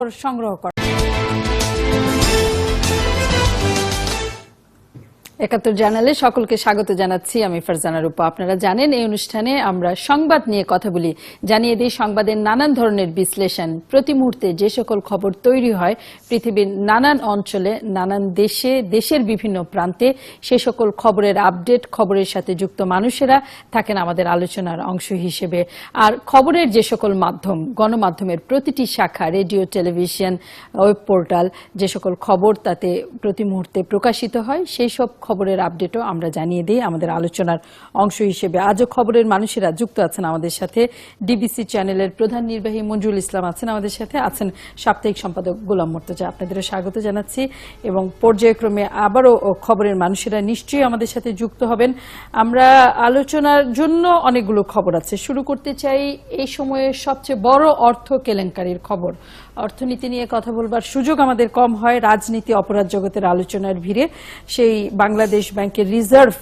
সংগ্রহ করা। ৭১ জানালে সকলকে স্বাগত জানাচ্ছি। আমি ফারজানা রূপা। আপনারা জানেন এই অনুষ্ঠানে আমরা সংবাদ নিয়ে কথা বলি, জানিয়ে দিই সংবাদের নানান ধরনের বিশ্লেষণ, প্রতি মুহূর্তে যে সকল খবর তৈরি হয় পৃথিবীর নানান অঞ্চলে, নানান দেশে, দেশের বিভিন্ন প্রান্তে, সে সকল খবরের আপডেট, খবরের সাথে যুক্ত মানুষেরা থাকেন আমাদের আলোচনার অংশ হিসেবে। আর খবরের যে সকল মাধ্যম, গণমাধ্যমের প্রতিটি শাখা, রেডিও, টেলিভিশন, ওয়েব পোর্টাল, যে সকল খবর তাতে প্রতি মুহূর্তে প্রকাশিত হয়, সেই সব খবরের আপডেটও আমরা জানিয়ে দিই আমাদের আলোচনার অংশ হিসেবে। আজও খবরের মানুষেরা যুক্ত আছেন আমাদের সাথে। ডিবিসি চ্যানেলের প্রধান নির্বাহী মঞ্জুরুল ইসলাম আছেন আমাদের সাথে, আছেন সাপ্তাহিক সম্পাদক গোলাম মুর্তজা। আপনাদেরও স্বাগত জানাচ্ছি এবং পর্যায়ক্রমে আবারও খবরের মানুষেরা নিশ্চয়ই আমাদের সাথে যুক্ত হবেন। আমরা আলোচনার জন্য অনেকগুলো খবর আছে। শুরু করতে চাই এই সময়ে সবচেয়ে বড় অর্থ কেলেঙ্কারির খবর। অর্থনীতি নিয়ে কথা বলবার সুযোগ আমাদের কম হয়, রাজনীতি, অপরাধ জগতের আলোচনার ভিড়ে সেই বাংলাদেশ ব্যাংকের রিজার্ভ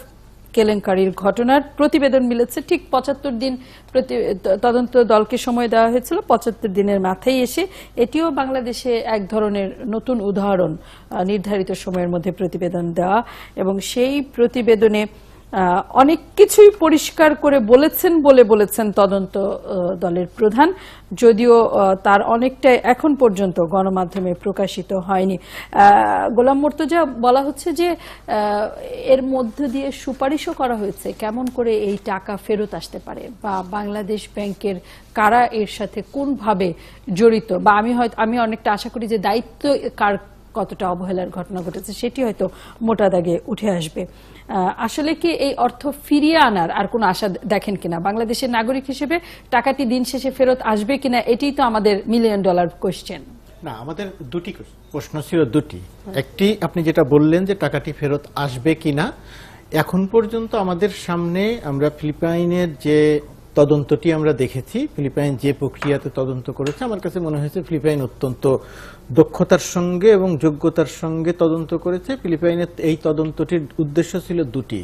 কেলেঙ্কারির ঘটনার প্রতিবেদন মিলেছে। ঠিক ৭৫ দিন তদন্ত দলকে সময় দেওয়া হয়েছিল। ৭৫ দিনের মাথায় এসে এটিও বাংলাদেশে এক ধরনের নতুন উদাহরণ, নির্ধারিত সময়ের মধ্যে প্রতিবেদন দেওয়া, এবং সেই প্রতিবেদনে অনেক কিছুই পরিষ্কার করে বলেছেন তদন্ত দলের প্রধান, যদিও তার অনেকটাই এখন পর্যন্ত গণমাধ্যমে প্রকাশিত হয়নি। গোলাম মুর্তজা, বলা হচ্ছে যে এর মধ্য দিয়ে সুপারিশও করা হয়েছে কেমন করে এই টাকা ফেরত আসতে পারে, বা বাংলাদেশ ব্যাংকের কারা এর সাথে কোনভাবে জড়িত, বা আমি অনেকটা আশা করি যে দায়িত্ব কার, কতটা অবহেলার ঘটনা ঘটেছে সেটি হয়তো মোটা দাগে উঠে আসবে। আসলে কি এই অর্থ ফিরিয়ে আনার আর কোনো আশা দেখেন কিনা? বাংলাদেশের নাগরিক হিসেবে টাকাটি দিন শেষে ফেরত আসবে কিনা, এটাই তো আমাদের $1 মিলিয়ন কোয়েশ্চেন। না, আমাদের দুটি প্রশ্ন ছিল, দুটি। একটি, আপনি যেটা বললেন যে টাকাটি ফেরত আসবে কিনা, এখন পর্যন্ত আমাদের সামনে আমরা ফিলিপাইনের যে তদন্তটি আমরা দেখেছি, ফিলিপাইন যে প্রক্রিয়াতে তদন্ত করেছে, আমার কাছে মনে হয়েছে ফিলিপাইন অত্যন্ত দক্ষতার সঙ্গে এবং যোগ্যতার সঙ্গে তদন্ত করেছে। ফিলিপাইনের এই তদন্তটির উদ্দেশ্য ছিল দুটি,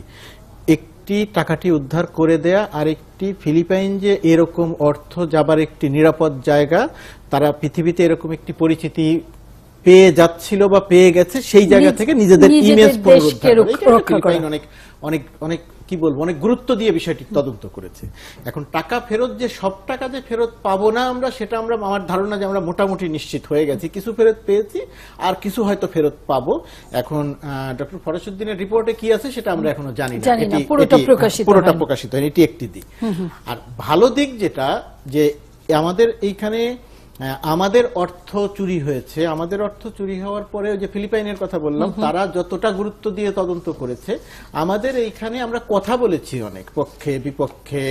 একটি টাকাটি উদ্ধার করে দেয়া, আর একটি ফিলিপাইন যে এরকম অর্থ যাবার একটি নিরাপদ জায়গা, তারা পৃথিবীতে এরকম একটি পরিচিতি পেয়ে যাচ্ছিল বা পেয়ে গেছে, সেই জায়গা থেকে নিজেদের ইমেজ পুনরুদ্ধার। ফিলিপাইন অনেক অনেক অনেক কি বলবো, অনেক গুরুত্ব দিয়ে বিষয়টি তদন্ত করেছে। এখন টাকা ফেরত, যে সব টাকা যে ফেরত পাবো না আমরা, সেটা আমার ধারণা যে আমরা মোটামুটি নিশ্চিত হয়ে গেছি। কিছু ফেরত পেয়েছি, আর কিছু হয়তো ফেরত পাবো। এখন ডক্টর ফরাসউদ্দিনের রিপোর্টে কি আছে সেটা আমরা এখনো জানি না, পুরোটা প্রকাশিত হয়নি, এটি একটি দিক। আর ভালো দিক যেটা, যে আমাদের এইখানে আমাদের অর্থ চুরি হয়েছে, আমাদের অর্থ চুরি হওয়ার পরে যে ফিলিপাইনের কথা বললাম, তারা যতটা গুরুত্ব দিয়ে তদন্ত করেছে, আমাদের এইখানে আমরা কথা বলেছি, অনেক পক্ষে বিপক্ষে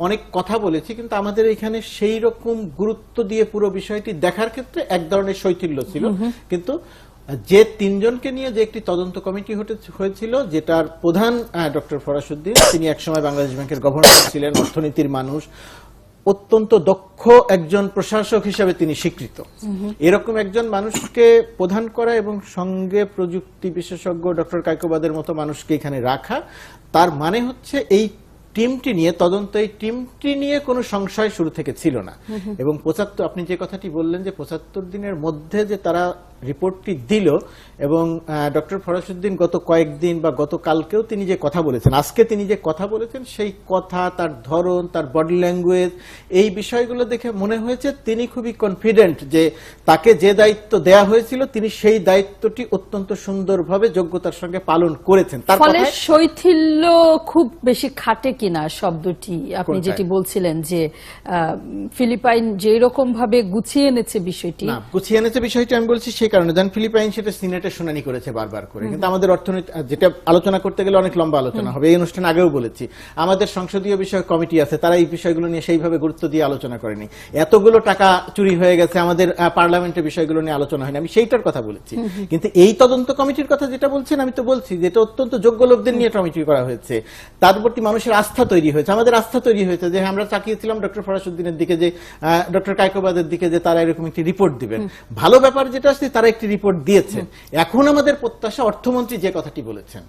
অনেক কথা বলেছি, কিন্তু আমাদের এইখানে সেই রকম গুরুত্ব দিয়ে পুরো বিষয়টি দেখার ক্ষেত্রে এক ধরনের শৈথিল্য ছিল। কিন্তু যে তিনজনকে নিয়ে যে একটি তদন্ত কমিটি হয়েছিল, যেটার প্রধান ডক্টর ফরাসউদ্দিন, তিনি একসময় বাংলাদেশ ব্যাংকের গভর্নর ছিলেন, অর্থনীতির মানুষ, অত্যন্ত দক্ষ একজন প্রশাসক হিসেবে তিনি স্বীকৃত। এরকম একজন মানুষকে প্রধান করা এবং সঙ্গে প্রযুক্তি বিশেষজ্ঞ ডক্টর কায়কোবাদের মতো মানুষকে এখানে রাখা, তার মানে হচ্ছে এই টিমটি নিয়ে তদন্ত, এই টিমটি নিয়ে কোনো সংশয় শুরু থেকে ছিল না। এবং ৭৫, আপনি যে কথাটি বললেন যে ৭৫ দিনের মধ্যে যে তারা রিপোর্টটি দিল, এবং ডক্টর ফরাসউদ্দিন গত কয়েকদিন বা গতকালকেও তিনি যে কথা বলেছেন, আজকে তিনি যে কথা বলেছেন, সেই কথা, তার ধরন, তার বডি ল্যাঙ্গুয়েজ, এই বিষয়গুলো দেখে মনে হয়েছে তিনি খুবই কনফিডেন্ট যে তাকে যে দায়িত্ব দেয়া হয়েছিল তিনি সেই দায়িত্বটি অত্যন্ত সুন্দরভাবে যোগ্যতার সঙ্গে পালন করেছেন। তার ফলে শৈথিল্য খুব বেশি খাটে কিনা শব্দটি, আপনি যেটি বলছিলেন যে ফিলিপাইন যে রকম ভাবে গুছিয়ে এনেছে বিষয়টি, না গুছিয়ে এনেছে বিষয়টি আমি বলছি সেই কারণে, যেন ফিলিপাইন সেটা সিনেটে শুনানি করেছে বারবার করে, কিন্তু আমাদের অর্থনীতি যেটা আলোচনা করতে গেলে অনেক লম্বা আলোচনা হবে। এই অনুষ্ঠানে আগেও বলেছি, আমাদের সংসদীয় বিষয়ক কমিটি আছে, তারা এই বিষয়গুলো নিয়ে সেইভাবে গুরুত্ব দিয়ে আলোচনা করেনি। এতগুলো টাকা চুরি হয়ে গেছে, আমাদের পার্লামেন্টে বিষয়গুলো নিয়ে আলোচনা হয়নি, আমি সেইটার কথা বলেছি। কিন্তু এই তদন্ত কমিটির কথা যেটা বলছেন, আমি তো বলছি যে এটা অত্যন্ত যোগ্য লোকদের নিয়ে কমিটি করা হয়েছে, তার প্রতি মানুষের আস্থা তৈরি হয়েছে, আমাদের আস্থা তৈরি হয়েছে, যে আমরা তাকিয়েছিলাম ডক্টর ফরাসউদ্দিনের দিকে, যে ডক্টর কায়কোবাদের দিকে, যে তারা এরকম একটি রিপোর্ট দিবেন। ভালো ব্যাপার যেটা আসছে, তারা তারা একটি রিপোর্ট দিয়েছেন। এখন আমাদের প্রত্যাশা, অর্থমন্ত্রী যে কথাটি বলেছেন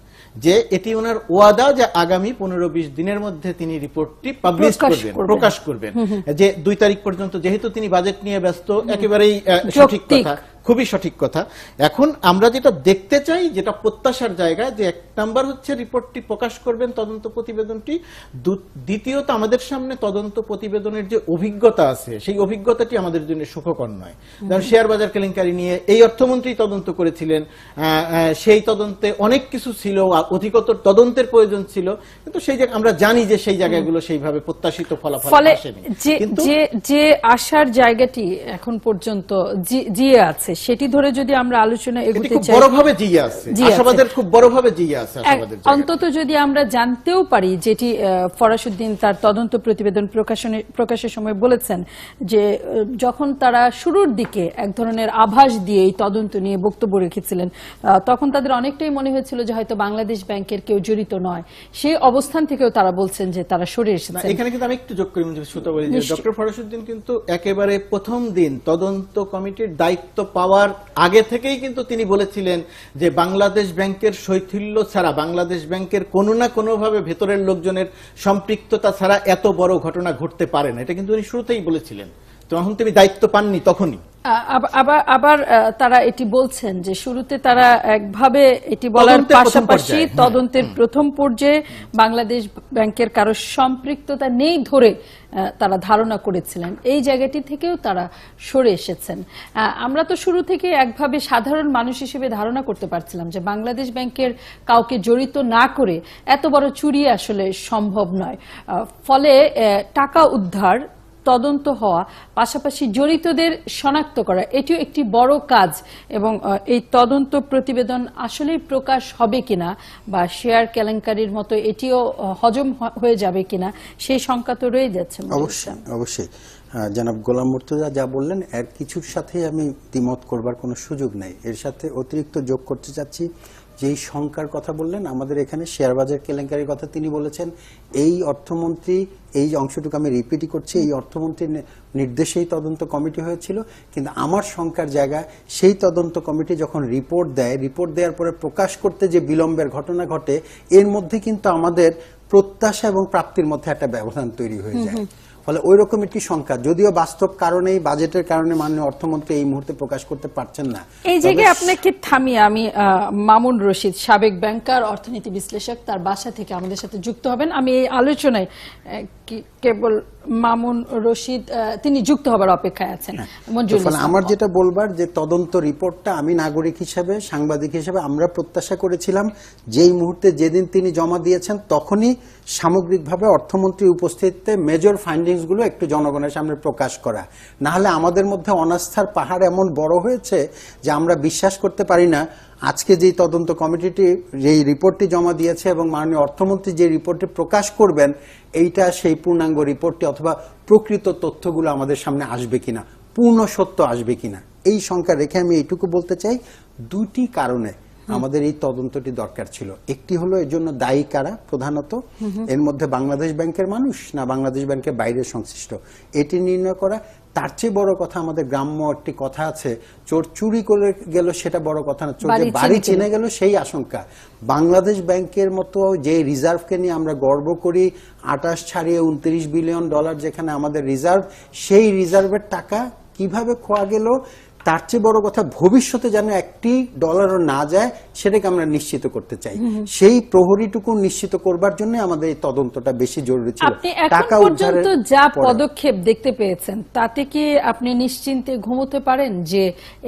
যে এটি ওনার ওয়াদা যে আগামী 15-20 দিনের মধ্যে তিনি রিপোর্টটি পাবলিশ করবেন, প্রকাশ করবেন, যে 2 তারিখ পর্যন্ত, যেহেতু তিনি বাজেট নিয়ে ব্যস্ত, একেবারেই সঠিক কথা, খুবই সঠিক কথা। এখন আমরা যেটা দেখতে চাই, যেটা প্রত্যাশার জায়গা, যে 1 নাম্বার হচ্ছে রিপোর্টটি প্রকাশ করবেন, তদন্ত প্রতিবেদনটি। দ্বিতীয়ত আমাদের সামনে তদন্ত প্রতিবেদনের যে অভিজ্ঞতা আছে, সেই অভিজ্ঞতাটি আমাদের জন্য সুখকর নয়। কারণ শেয়ার বাজার কেলেঙ্কারি নিয়ে এই অর্থমন্ত্রী তদন্ত করেছিলেন, সেই তদন্তে অনেক কিছু ছিল, অধিকতর তদন্তের প্রয়োজন ছিল, কিন্তু সেই জায়গা আমরা জানি যে সেই জায়গাগুলো সেইভাবে প্রত্যাশিত ফলাফল আসেনি। কিন্তু যে আশার জায়গাটি এখন পর্যন্ত জিয়ে আছে, সেটি ধরে যদি আমরা আলোচনা এগোতে চাই, বড়ভাবে জিয়ে আছে, আশাবাদের খুব বড়ভাবে জিয়ে আছে আশাবাদের জায়গা। অন্তত যদি আমরা জানতেও পারি, যেটি ফরাসউদ্দিন তার তদন্ত প্রতিবেদন প্রকাশের সময় বলেছেন, যে যখন তারা শুরুর দিকে এক ধরনের আভাস দিয়ে এই তদন্ত নিয়ে বক্তব্য রেখেছিলেন, তখন তাদের অনেকটাই মনে হয়েছিল যে হয়তো বাংলাদেশ ব্যাংকের কেউ জড়িত নয়। সেই অবস্থান থেকেও তারা বলছেন যে তারা সরে এসেছেন। এখানে কিন্তু আমি একটু যোগ করি, ডক্টর ফরাসউদ্দিন কিন্তু একেবারে প্রথম দিন তদন্ত কমিটির দায়িত্ব পাওয়ার আগে থেকেই কিন্তু তিনি বলেছিলেন যে বাংলাদেশ ব্যাংকের শৈথিল্য ছাড়া, বাংলাদেশ ব্যাংকের কোনো না কোনোভাবে ভেতরের লোকজনের সম্পৃক্ততা ছাড়া এত বড় ঘটনা ঘটতে পারে না। এটা কিন্তু উনি শুরুতেই বলেছিলেন। তখন তিনি দায়িত্ব পাননি তখনই। আবার তারা এটি বলছেন যে শুরুতে তারা একভাবে এটি বলার পাশাপাশি তদন্তের প্রথম পর্যায়ে বাংলাদেশ ব্যাংকের কারো সম্পৃক্ততা নেই ধরে তারা ধারণা করেছিলেন। এই জায়গাটি থেকেও তারা সরে এসেছেন। আমরা তো শুরু থেকে একভাবে সাধারণ মানুষ হিসেবে ধারণা করতে পারছিলাম যে বাংলাদেশ ব্যাংকের কাউকে জড়িত না করে এত বড় চুরি আসলে সম্ভব নয়। ফলে টাকা উদ্ধার, তদন্ত হওয়া, পাশাপাশি জড়িতদের শনাক্ত করা, এটিও একটি বড় কাজ। এবং এই তদন্ত প্রতিবেদন আসলেই প্রকাশ হবে কিনা, বা শেয়ার কেলেঙ্কারির মতো এটিও হজম হয়ে যাবে কিনা, সেই শঙ্কা তো রয়ে যাচ্ছে। অবশ্যই জনাব গোলাম মুর্তজা যা বললেন, এর কিছুর সাথে আমি দ্বিমত করবার কোনো সুযোগ নেই। এর সাথে অতিরিক্ত যোগ করতে চাচ্ছি, যেই শঙ্কার কথা বললেন, আমাদের এখানে শেয়ার বাজার কেলেঙ্কারির কথা তিনি বলেছেন। এই অর্থমন্ত্রী, এই অংশটুকু আমি রিপিটই করছি, এই অর্থমন্ত্রীর নির্দেশেই তদন্ত কমিটি হয়েছিল। কিন্তু আমার শঙ্কার জায়গা, সেই তদন্ত কমিটি যখন রিপোর্ট দেয়, রিপোর্ট দেওয়ার পরে প্রকাশ করতে যে বিলম্বের ঘটনা ঘটে, এর মধ্যে কিন্তু আমাদের প্রত্যাশা এবং প্রাপ্তির মধ্যে একটা ব্যবধান তৈরি হয়ে যায়। ফলে ওই রকম একটি সংখ্যা, যদিও বাস্তব কারণেই, বাজেটের কারণে মাননীয় অর্থমন্ত্রী এই মুহূর্তে প্রকাশ করতে পারছেন না। এই জায়গায় আপনাকে থামিয়ে আমি মামুন রশিদ, সাবেক ব্যাংকার, অর্থনীতি বিশ্লেষক, তার বাসা থেকে আমাদের সাথে যুক্ত হবেন। আমি এই আলোচনায় কেবল মামুন রশিদ তিনি যুক্ত হবার অপেক্ষায় আছেন। আমার যেটা বলবার, যে তদন্ত রিপোর্টটা আমি নাগরিক হিসেবে, সাংবাদিক হিসেবে আমরা প্রত্যাশা করেছিলাম যেই মুহূর্তে, যেদিন তিনি জমা দিয়েছেন, তখনই সামগ্রিকভাবে অর্থমন্ত্রী উপস্থিতিতে মেজর ফাইন্ডিংস গুলো একটু জনগণের সামনে প্রকাশ করা। না হলে আমাদের মধ্যে অনাস্থার পাহাড় এমন বড় হয়েছে যে আমরা বিশ্বাস করতে পারি না আজকে যেই তদন্ত কমিটিটি যেই রিপোর্টটি জমা দিয়েছে এবং মাননীয় অর্থমন্ত্রী যে রিপোর্টটি প্রকাশ করবেন, এইটা সেই পূর্ণাঙ্গ রিপোর্টটি অথবা প্রকৃত তথ্যগুলো আমাদের সামনে আসবে কিনা, পূর্ণ সত্য আসবে কিনা, এই শঙ্কা রেখে আমি এইটুকু বলতে চাই, 2টি কারণে আমাদের এই তদন্তটি দরকার ছিল। একটি হলো এর জন্য দায়ী কারা, প্রধানত এর মধ্যে বাংলাদেশ ব্যাংকের মানুষ না বাংলাদেশ ব্যাংকের বাইরে সংশ্লিষ্ট, এটি নির্ণয় করা। তার চেয়ে বড় কথা, আমাদের গ্রাম্য একটি কথা আছে, চোর চুরি করে গেল সেটা বড় কথা না, চোর যে বাড়ি চিনে গেল সেই আশঙ্কা। বাংলাদেশ ব্যাংকের মতো যে রিজার্ভকে নিয়ে আমরা গর্ব করি, 28 ছাড়িয়ে 29 বিলিয়ন ডলার যেখানে আমাদের রিজার্ভ, সেই রিজার্ভের টাকা কিভাবে খোয়া গেল, তার চেয়ে বড় কথা ভবিষ্যতে যেন $1 না যায়, সেটাকে আমরা নিশ্চিত করতে চাই। সেই প্রহরীটুকু নিশ্চিত করবার জন্য আমাদের এই তদন্তটা বেশি জরুরি ছিল। আপনি এখন পর্যন্ত যা পদক্ষেপ দেখতে পেয়েছেন, তাতে কি আপনি নিশ্চিন্তে ঘুমোতে পারেন যে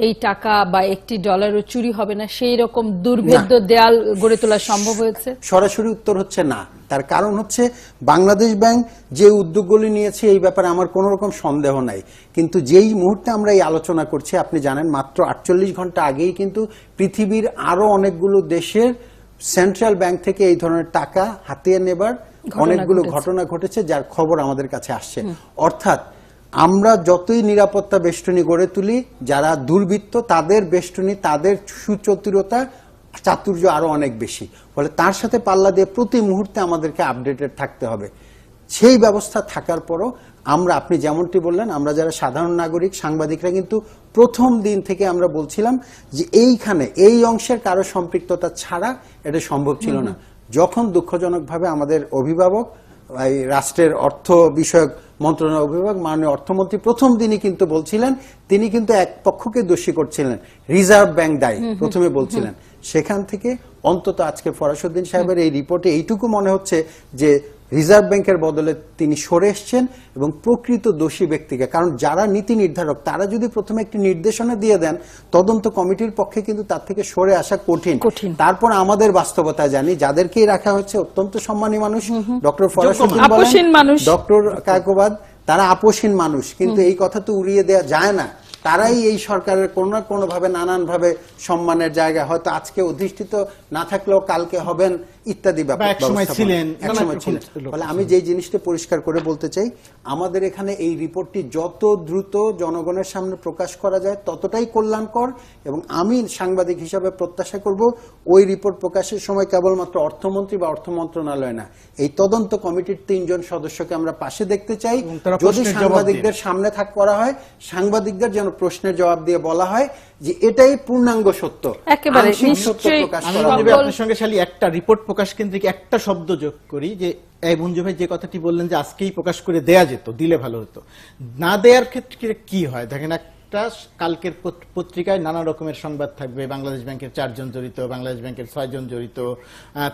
এই টাকা বা $1 চুরি হবে না, সেই রকম দুর্ভেদ্য দেয়াল গড়ে তোলা সম্ভব হয়েছে? সরাসরি উত্তর হচ্ছে না। তার কারণ হচ্ছে, বাংলাদেশ ব্যাংক যে উদ্যোগগুলি নিয়েছে এই ব্যাপারে আমার কোনো রকম সন্দেহ নাই। কিন্তু যেই মুহূর্তে আমরা এই আলোচনা করছি, আপনি জানেন মাত্র 48 ঘন্টা আগেই কিন্তু পৃথিবীর আরো অনেকগুলো দেশের সেন্ট্রাল ব্যাংক থেকে এই ধরনের টাকা হাতিয়ে নেবার অনেকগুলো ঘটনা ঘটেছে, যার খবর আমাদের কাছে আসছে। অর্থাৎ আমরা যতই নিরাপত্তা বেষ্টনী গড়ে তুলি, যারা দুর্বৃত্ত তাদের বেষ্টনী, তাদের সুচতুরতা, চাতুর্য আরো অনেক বেশি। ফলে তার সাথে পাল্লা দিয়ে প্রতি মুহূর্তে আমাদেরকে আপডেটেড থাকতে হবে। সেই ব্যবস্থা থাকার পরও আপনি যেমনটি বললেন, আমরা যারা সাধারণ নাগরিক সাংবাদিকরা কিন্তু প্রথম দিন থেকে আমরা বলছিলাম যে এইখানে এই অংশের কারো সম্পৃক্ততা ছাড়া এটা সম্ভব ছিল না। যখন দুঃখজনকভাবে আমাদের অভিভাবক এই রাষ্ট্রের অর্থ বিষয়ক মন্ত্রণালয়ের অভিভাবক মাননীয় অর্থমন্ত্রী প্রথম দিনই কিন্তু বলছিলেন, তিনি কিন্তু এক পক্ষকে দোষী করছিলেন, রিজার্ভ ব্যাংক দায়ী প্রথমে বলছিলেন। সেখান থেকে অন্তত আজকে ফরাসউদ্দিন সাহেবের এই রিপোর্টে এইটুকু মনে হচ্ছে যে রিজার্ভ ব্যাংকের বদলে তিনি সরে এসছেন এবং প্রকৃত দোষী ব্যক্তিকে, কারণ যারা নীতি নির্ধারক তারা যদি প্রথমে একটি নির্দেশনা দিয়ে দেন তদন্ত কমিটির পক্ষে কিন্তু তার থেকে সরে আসা কঠিন। তারপর আমাদের বাস্তবতায় জানি যাদেরকেই রাখা হচ্ছে অত্যন্ত সম্মানী মানুষ, ডক্টর ফরাসউদ্দিন বলেন, ডক্টর কায়কোবাদ, তারা আপোষহীন মানুষ, কিন্তু এই কথা তো উড়িয়ে দেওয়া যায় না। তারাই এই সরকারের কোনো না কোনো ভাবে নানান ভাবে সম্মানের জায়গায় হয়তো আজকে অধিষ্ঠিত না থাকলেও কালকে হবেন ইত্যাদি ব্যাপার ছিলেন। ফলে আমি যে জিনিসটা পরিষ্কার করে বলতে চাই, আমাদের এখানে এই রিপোর্টটি যত দ্রুত জনগণের সামনে প্রকাশ করা যায় ততটাই কল্যাণকর, এবং আমি সাংবাদিক হিসাবে প্রত্যাশা করব ওই রিপোর্ট প্রকাশের সময় কেবলমাত্র অর্থমন্ত্রী বা অর্থ মন্ত্রণালয় না, এই তদন্ত কমিটির 3 জন সদস্যকে আমরা পাশে দেখতে চাই। যদি সাংবাদিকদের সামনে করা হয়, সাংবাদিকদের যেন প্রশ্নের জবাব দিয়ে বলা হয় যে এটাই পূর্ণাঙ্গ সত্য, একেবারে সত্য প্রকাশ করা। আপনার সঙ্গে খালি একটা রিপোর্ট প্রকাশ কেন্দ্রিক একটা শব্দ যোগ করি, যে এই মঞ্জু ভাই যে কথাটি বললেন যে আজকেই প্রকাশ করে দেয়া যেত, দিলে ভালো হতো। না দেওয়ার ক্ষেত্রে কি হয় দেখেন, একটা কালকের পত্রিকায় নানা রকমের সংবাদ থাকবে, বাংলাদেশ ব্যাংকের 4 জন জড়িত, বাংলাদেশ ব্যাংকের 6 জন জড়িত,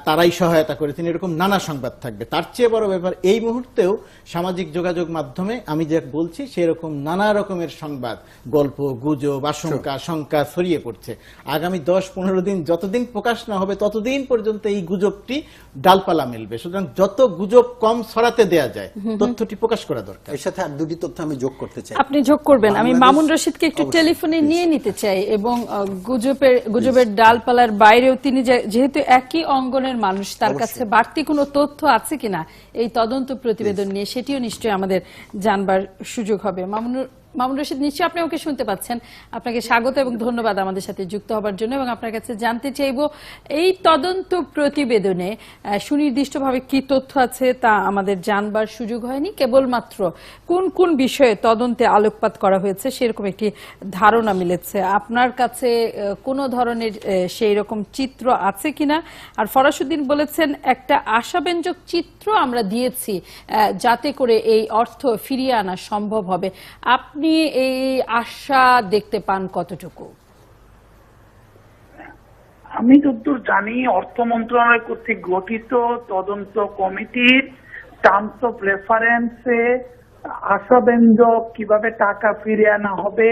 তারাই সহায়তা করেছেন, এরকম নানা সংবাদ থাকবে। তার চেয়ে বড় ব্যাপার, এই মুহূর্তেও সামাজিক যোগাযোগ মাধ্যমে আমি যে বলছি সেরকম নানা রকমের সংবাদ, গল্প, গুজব, আশঙ্কা, শঙ্কা ছড়িয়ে পড়ছে। আগামী 10-15 দিন যতদিন প্রকাশ না হবে ততদিন পর্যন্ত এই গুজবটি ডালপালা মেলবে। সুতরাং যত গুজব কম ছড়াতে দেয়া যায় তথ্যটি প্রকাশ করা দরকার। এর সাথে আর 2টি তথ্য আমি যোগ করতে চাই। আপনি যোগ করবেন। আমি মামুন রশিদকে একটু টেলিফোনে নিয়ে নিতে চাই, এবং গুজবের ডালপালার বাইরেও তিনি যেহেতু একই অঙ্গনের মানুষ, তার কাছে বাড়তি কোনো তথ্য আছে কিনা এই তদন্ত প্রতিবেদন নিয়ে সেটিও নিশ্চয়ই আমাদের জানবার সুযোগ হবে। মামুন রশিদ, নিশ্চয়ই আপনি ওকে শুনতে পাচ্ছেন। আপনাকে স্বাগত এবং ধন্যবাদ আমাদের সাথে যুক্ত হবার জন্য, এবং আপনার কাছে জানতে চাইব এই তদন্ত প্রতিবেদনে সুনির্দিষ্টভাবে কি তথ্য আছে তা আমাদের জানবার সুযোগ হয়নি, কেবলমাত্র কোন কোন বিষয়ে তদন্তে আলোকপাত করা হয়েছে সেরকম একটি ধারণা মিলেছে। আপনার কাছে কোনো ধরনের সেই রকম চিত্র আছে কিনা? আর ফরাসউদ্দিন বলেছেন একটা আশাব্যঞ্জক চিত্র আমরা দিয়েছি যাতে করে এই অর্থ ফিরিয়ে আনা সম্ভব হবে। আপনি এই আশা দেখতে পান কতটুকু? আমি যতদূর জানি, অর্থ মন্ত্রণালয় কর্তৃক গঠিত তদন্ত কমিটির টার্মস অফ রেফারেন্সে আশাব্যঞ্জক কিভাবে টাকা ফিরে আনা হবে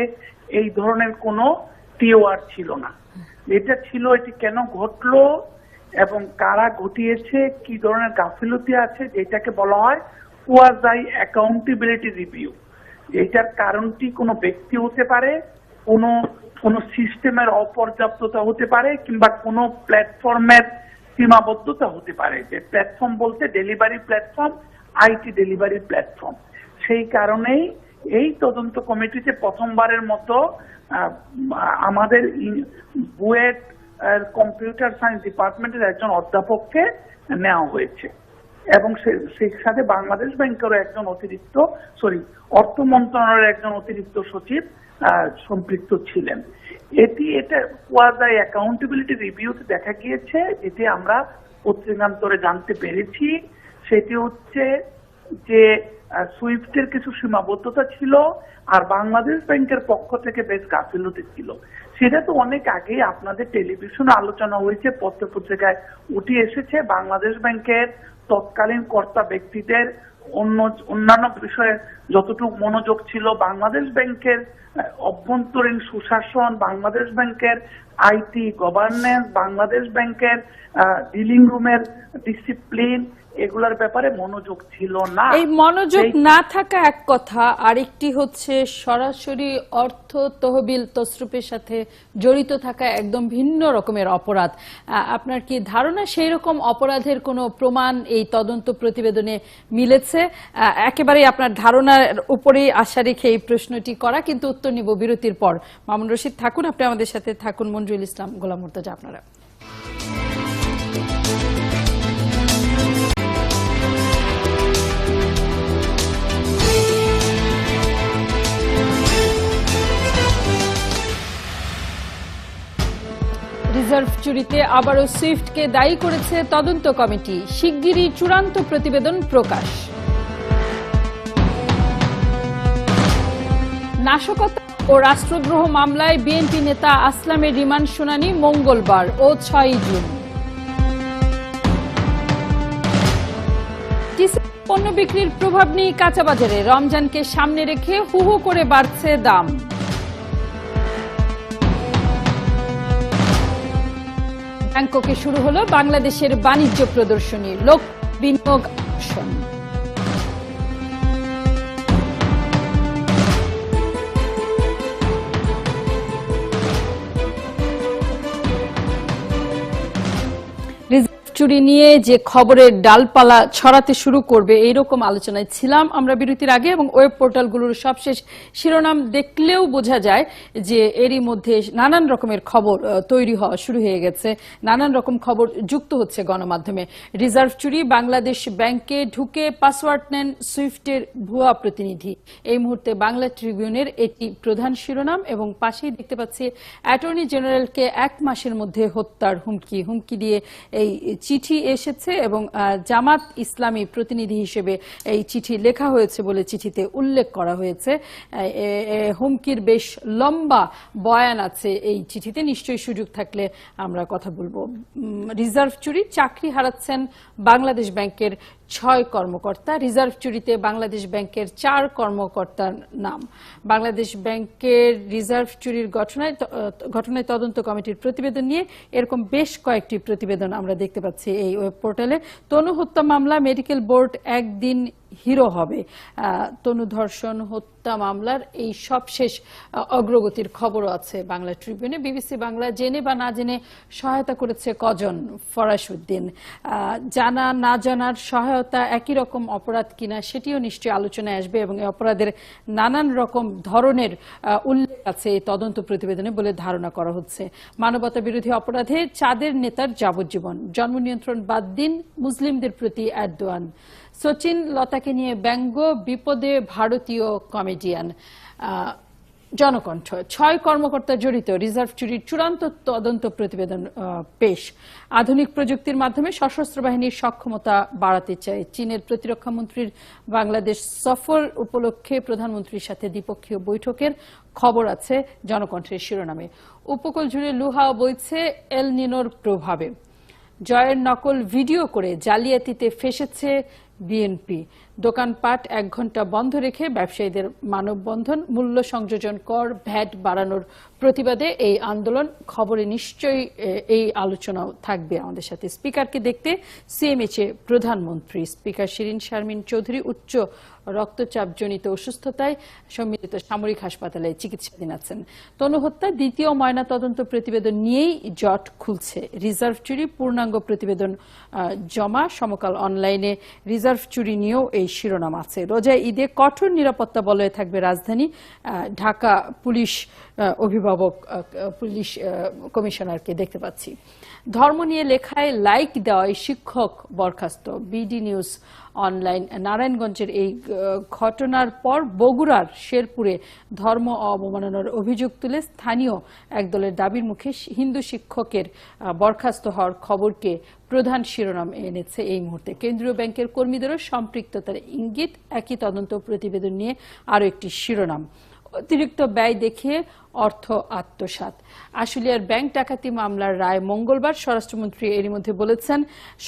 এই ধরনের কোনো টিওআর ছিল না। এটা ছিল এটি কেন ঘটলো এবং কারা ঘটিয়েছে, কি ধরনের গাফিলতি আছে, যেটাকে বলা হয় কোয়াজাই অ্যাকাউন্টেবিলিটি রিভিউ। এটার কারণটি কোনো ব্যক্তি হতে পারে, কোনো সিস্টেমের অপর্যাপ্ততা হতে পারে, কিংবা কোনো প্ল্যাটফর্মের সীমাবদ্ধতা হতে পারে। যে প্ল্যাটফর্ম বলতে delivery platform, IT delivery platform. সেই কারণেই এই তদন্ত কমিটিতে প্রথমবারের মতো আমাদের বুয়েট কম্পিউটার সায়েন্স ডিপার্টমেন্টের একজন অধ্যাপককে নেওয়া হয়েছে, এবং সেই সাথে বাংলাদেশ ব্যাংকেরও একজন অর্থ মন্ত্রণালয়ের একজন অতিরিক্ত সচিব সম্পৃক্ত ছিলেন। এটা কোয়াজাই অ্যাকাউন্টেবিলিটি রিভিউতে দেখা গিয়েছে, যেটি আমরা পত্রিকান্তরে জানতে পেরেছি। সেটি হচ্ছে যে সুইফটের কিছু সীমাবদ্ধতা ছিল, আর বাংলাদেশ ব্যাংকের পক্ষ থেকে বেশ গাফিলতি ছিল। সেটা তো অনেক আগেই আপনাদের টেলিভিশনে আলোচনা হয়েছে, পত্র পত্রিকায় উঠে এসেছে। বাংলাদেশ ব্যাংকের তৎকালীন কর্তা ব্যক্তিদের অন্যান্য বিষয়ে যতটুকু মনোযোগ ছিল, বাংলাদেশ ব্যাংকের অভ্যন্তরীণ সুশাসন, বাংলাদেশ ব্যাংকের আইটি গভর্নেন্স, বাংলাদেশ ব্যাংকের ডিলিং রুমের ডিসিপ্লিন, এগুলার ব্যাপারে মনোযোগ ছিল না। এই মনোযোগ না থাকা এক কথা, আরেকটি হচ্ছে সরাসরি অর্থ তহবিল তসরুপের সাথে জড়িত থাকা একদম ভিন্ন রকমের অপরাধ। আপনার কি ধারণা সেই রকম অপরাধের কোনো প্রমাণ এই তদন্ত প্রতিবেদনে মিলেছে? একেবারে আপনার ধারণার উপরেই আশা রেখে এই প্রশ্নটি করা, কিন্তু উত্তর নিব বিরতির পর। মামুন রশিদ থাকুন, আপনি আমাদের সাথে থাকুন। মঞ্জুরুল ইসলাম, গোলাম মুর্তজা, আপনারা। রিজার্ভ চুরিতে আবারও সুইফটকে দায়ী করেছে তদন্ত কমিটি, শিগগিরই চূড়ান্ত প্রতিবেদন প্রকাশ। নাশকতা ও রাষ্ট্রদ্রোহ মামলায় বিএনপি নেতা আসলামের রিমান্ড শুনানি মঙ্গলবার ও 6 জুন। পণ্য বিক্রির প্রভাব নেই কাঁচাবাজারে, রমজানকে সামনে রেখে হু হু করে বাড়ছে দাম। ব্যাংককে শুরু হলো বাংলাদেশের বাণিজ্য প্রদর্শনী, লোক বিনিয়োগ আকর্ষণ। চুরি নিয়ে যে খবরের ডালপালা ছড়াতে শুরু করবে এইরকম আলোচনায় ছিলাম আমরা বিরতির আগে, এবং ওয়েব পোর্টালগুলোর সবশেষ শিরোনাম দেখলেও বোঝা যায় যে এরই মধ্যে নানান রকমের খবর তৈরি হওয়া শুরু হয়ে গেছে, নানান রকম খবর যুক্ত হচ্ছে গণমাধ্যমে। রিজার্ভ চুরি, বাংলাদেশ ব্যাংকে ঢুকে পাসওয়ার্ড নেন সুইফটের ভুয়া প্রতিনিধি, এই মুহূর্তে বাংলা ট্রিবিউনের এটি প্রধান শিরোনাম, এবং পাশেই দেখতে পাচ্ছি অ্যাটর্নি জেনারেলকে 1 মাসের মধ্যে হত্যার হুমকি দিয়ে এই চিঠি এসেছে, এবং জামাত ইসলামী প্রতিনিধি হিসেবে এই চিঠি লেখা হয়েছে বলে চিঠিতে উল্লেখ করা হয়েছে। হুমকির বেশ লম্বা বয়ান আছে এই চিঠিতে, নিশ্চয়ই সুযোগ থাকলে আমরা কথা বলবো। রিজার্ভ চুরি, চাকরি হারাচ্ছেন বাংলাদেশ ব্যাংকের 6 কর্মকর্তা। রিজার্ভ চুরিতে বাংলাদেশ ব্যাংকের 4 কর্মকর্তার নাম। বাংলাদেশ ব্যাংকের রিজার্ভ চুরির ঘটনায় তদন্ত কমিটির প্রতিবেদন নিয়ে এরকম বেশ কয়েকটি প্রতিবেদন আমরা দেখতে পাচ্ছি এই ওয়েব পোর্টালে। তনু হত্যা মামলা, মেডিকেল বোর্ড একদিন হিরো হবে। তনু ধর্ষণ হত্যা মামলার এই সবশেষ অগ্রগতির খবরও আছে বাংলা ট্রিবিউনে। বিবিসি বাংলা জেনে বা না জেনে সহায়তা করেছে কজন? ফরাসউদ্দিন। জানা না জানার সহায়তা একই রকম অপরাধ কিনা সেটিও নিশ্চয়ই আলোচনায় আসবে, এবং এই অপরাধের নানান রকম ধরনের উল্লেখ আছে এই তদন্ত প্রতিবেদনে বলে ধারণা করা হচ্ছে। মানবতা বিরোধী অপরাধে চাঁদের নেতার যাবজ্জীবন, জন্ম নিয়ন্ত্রণ বাদ দিন, মুসলিমদের প্রতি এরদোয়ান। সচিন লতাকে নিয়ে ব্যঙ্গ, বিপদে ভারতীয় কমেডিয়ান। জনকণ্ঠ, 6 কর্মকর্তা জড়িত, রিজার্ভ চুরির চূড়ান্ত তদন্ত প্রতিবেদন পেশ। আধুনিক প্রযুক্তির মাধ্যমে সশস্ত্র বাহিনীর সক্ষমতা বাড়াতে চায় চীনের প্রতিরক্ষা মন্ত্রীর বাংলাদেশ সফর উপলক্ষে প্রধানমন্ত্রীর সাথে দ্বিপক্ষীয় বৈঠকের খবর আছে জনকণ্ঠের শিরোনামে। উপকূল জুড়ে লুহাও বইছে এল নিনোর প্রভাবে। জয়ের নকল ভিডিও করে জালিয়াতিতে ফেঁসেছে বিএনপি। দোকানপাট 1 ঘন্টা বন্ধ রেখে ব্যবসায়ীদের মানববন্ধন, মূল্য সংযোজন কর, ভ্যাট বাড়ানোর প্রতিবাদে এই আন্দোলন। খবরে নিশ্চয়ই এই আলোচনাও থাকবে আমাদের সাথে। স্পিকারকে দেখতে সিএমএইচে প্রধানমন্ত্রী। স্পিকার শিরিন শারমিন চৌধুরী উচ্চ রক্তচাপজনিত অসুস্থতায় সম্মিলিত সামরিক হাসপাতালে চিকিৎসাধীন আছেন। তনু হত্যা দ্বিতীয় ময়না তদন্ত প্রতিবেদন নিয়েই জট খুলছে। রিজার্ভ চুরি পূর্ণাঙ্গ প্রতিবেদন জমা। সমকাল অনলাইনে রিজার্ভ চুরি নিয়েও এই শিরোনাম আছে। রোজা ঈদে কঠোর নিরাপত্তা বলয়ে থাকবে রাজধানী। ঢাকা পুলিশ পুলিশ কমিশনারকে দেখতে পাচ্ছি। ধর্ম নিয়ে লেখায় লাইক দেওয়ায় শিক্ষক বরখাস্ত। BD news online. নারায়ণগঞ্জের এই ঘটনার পর বগুড়ার শেরপুরে ধর্ম অবমাননার অভিযোগ তুলে স্থানীয় একদলের দাবির মুখে হিন্দু শিক্ষকের বরখাস্ত হওয়ার খবরকে প্রধান শিরোনাম এনেছে এই মুহূর্তে। কেন্দ্রীয় ব্যাংকের কর্মীদেরও সম্পৃক্ততার ইঙ্গিত, একই তদন্ত প্রতিবেদন নিয়ে আরো একটি শিরোনাম। অতিরিক্ত ব্যয় দেখিয়ে অর্থ আত্মসাৎ। আশুলিয়ার ব্যাংক ডাকাতি মামলার রায় মঙ্গলবার। স্বরাষ্ট্রমন্ত্রী এরই মধ্যে বলেছেন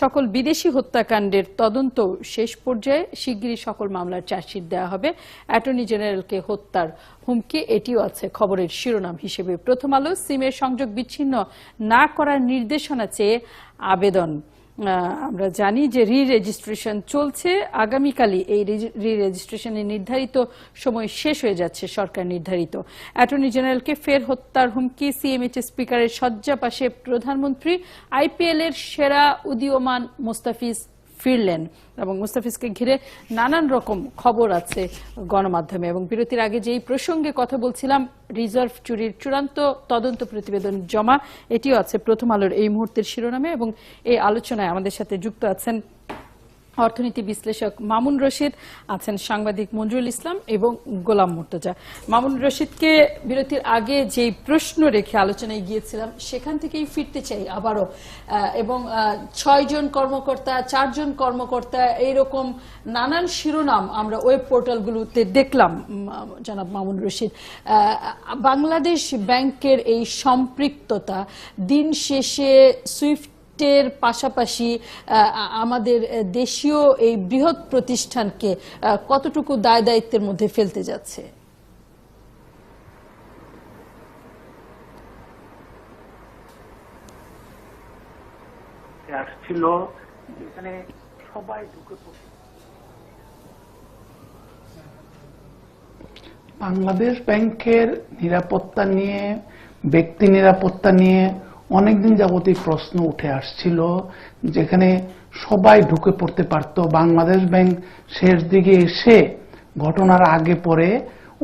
সকল বিদেশি হত্যাকাণ্ডের তদন্ত শেষ পর্যায়ে, শিগগিরই সকল মামলার চার্জশিট দেওয়া হবে। অ্যাটর্নি জেনারেলকে হত্যার হুমকি, এটিও আছে খবরের শিরোনাম হিসেবে। প্রথম আলো, সিমের সংযোগ বিচ্ছিন্ন না করার নির্দেশনা চেয়ে আবেদন। আমরা জানি যে রি-রেজিস্ট্রেশন চলছে, আগামীকালই এই রি-রেজিস্ট্রেশনের নির্ধারিত সময় শেষ হয়ে যাচ্ছে, সরকার নির্ধারিত। অ্যাটর্নি জেনারেলকে ফের হত্যার হুমকি, সিএমএইচ স্পিকারের শয্যা পাশে প্রধানমন্ত্রী। আইপিএল এর সেরা উদীয়মান মোস্তাফিজ ফিরলেন, এবং মুস্তাফিজকে ঘিরে নানান রকম খবর আছে গণমাধ্যমে। এবং বিরতির আগে যেই প্রসঙ্গে কথা বলছিলাম, রিজার্ভ চুরির চূড়ান্ত তদন্ত প্রতিবেদন জমা, এটিও আছে প্রথম আলোর এই মুহূর্তের শিরোনামে। এবং এই আলোচনায় আমাদের সাথে যুক্ত আছেন অর্থনীতি বিশ্লেষক মামুন রশিদ, আছেন সাংবাদিক মঞ্জুরুল ইসলাম এবং গোলাম মুর্তজা। মামুন রশিদকে বিরতির আগে যেই প্রশ্ন রেখে আলোচনায় গিয়েছিলাম সেখান থেকেই ফিরতে চাই আবারও, এবং 6 জন কর্মকর্তা, 4 জন কর্মকর্তা, এইরকম নানান শিরোনাম আমরা ওয়েব পোর্টালগুলোতে দেখলাম। জনাব মামুন রশিদ, বাংলাদেশ ব্যাংকের এই সম্পৃক্ততা দিন শেষে সুইফট এর পাশাপাশি আমাদের দেশীয় এই বৃহৎ প্রতিষ্ঠানকে কতটুকু দায় দায়িত্বের মধ্যে ফেলতে যাচ্ছে? আসছিল যেখানে সবাই ঢুকে পড়ে। বাংলাদেশ ব্যাংকের নিরাপত্তা নিয়ে, ব্যক্তি নিরাপত্তা নিয়ে অনেকদিন যাবতীয় প্রশ্ন উঠে আসছিল, যেখানে সবাই ঢুকে পড়তে পারত। বাংলাদেশ ব্যাংক শেষ দিকে এসে ঘটনার আগে পরে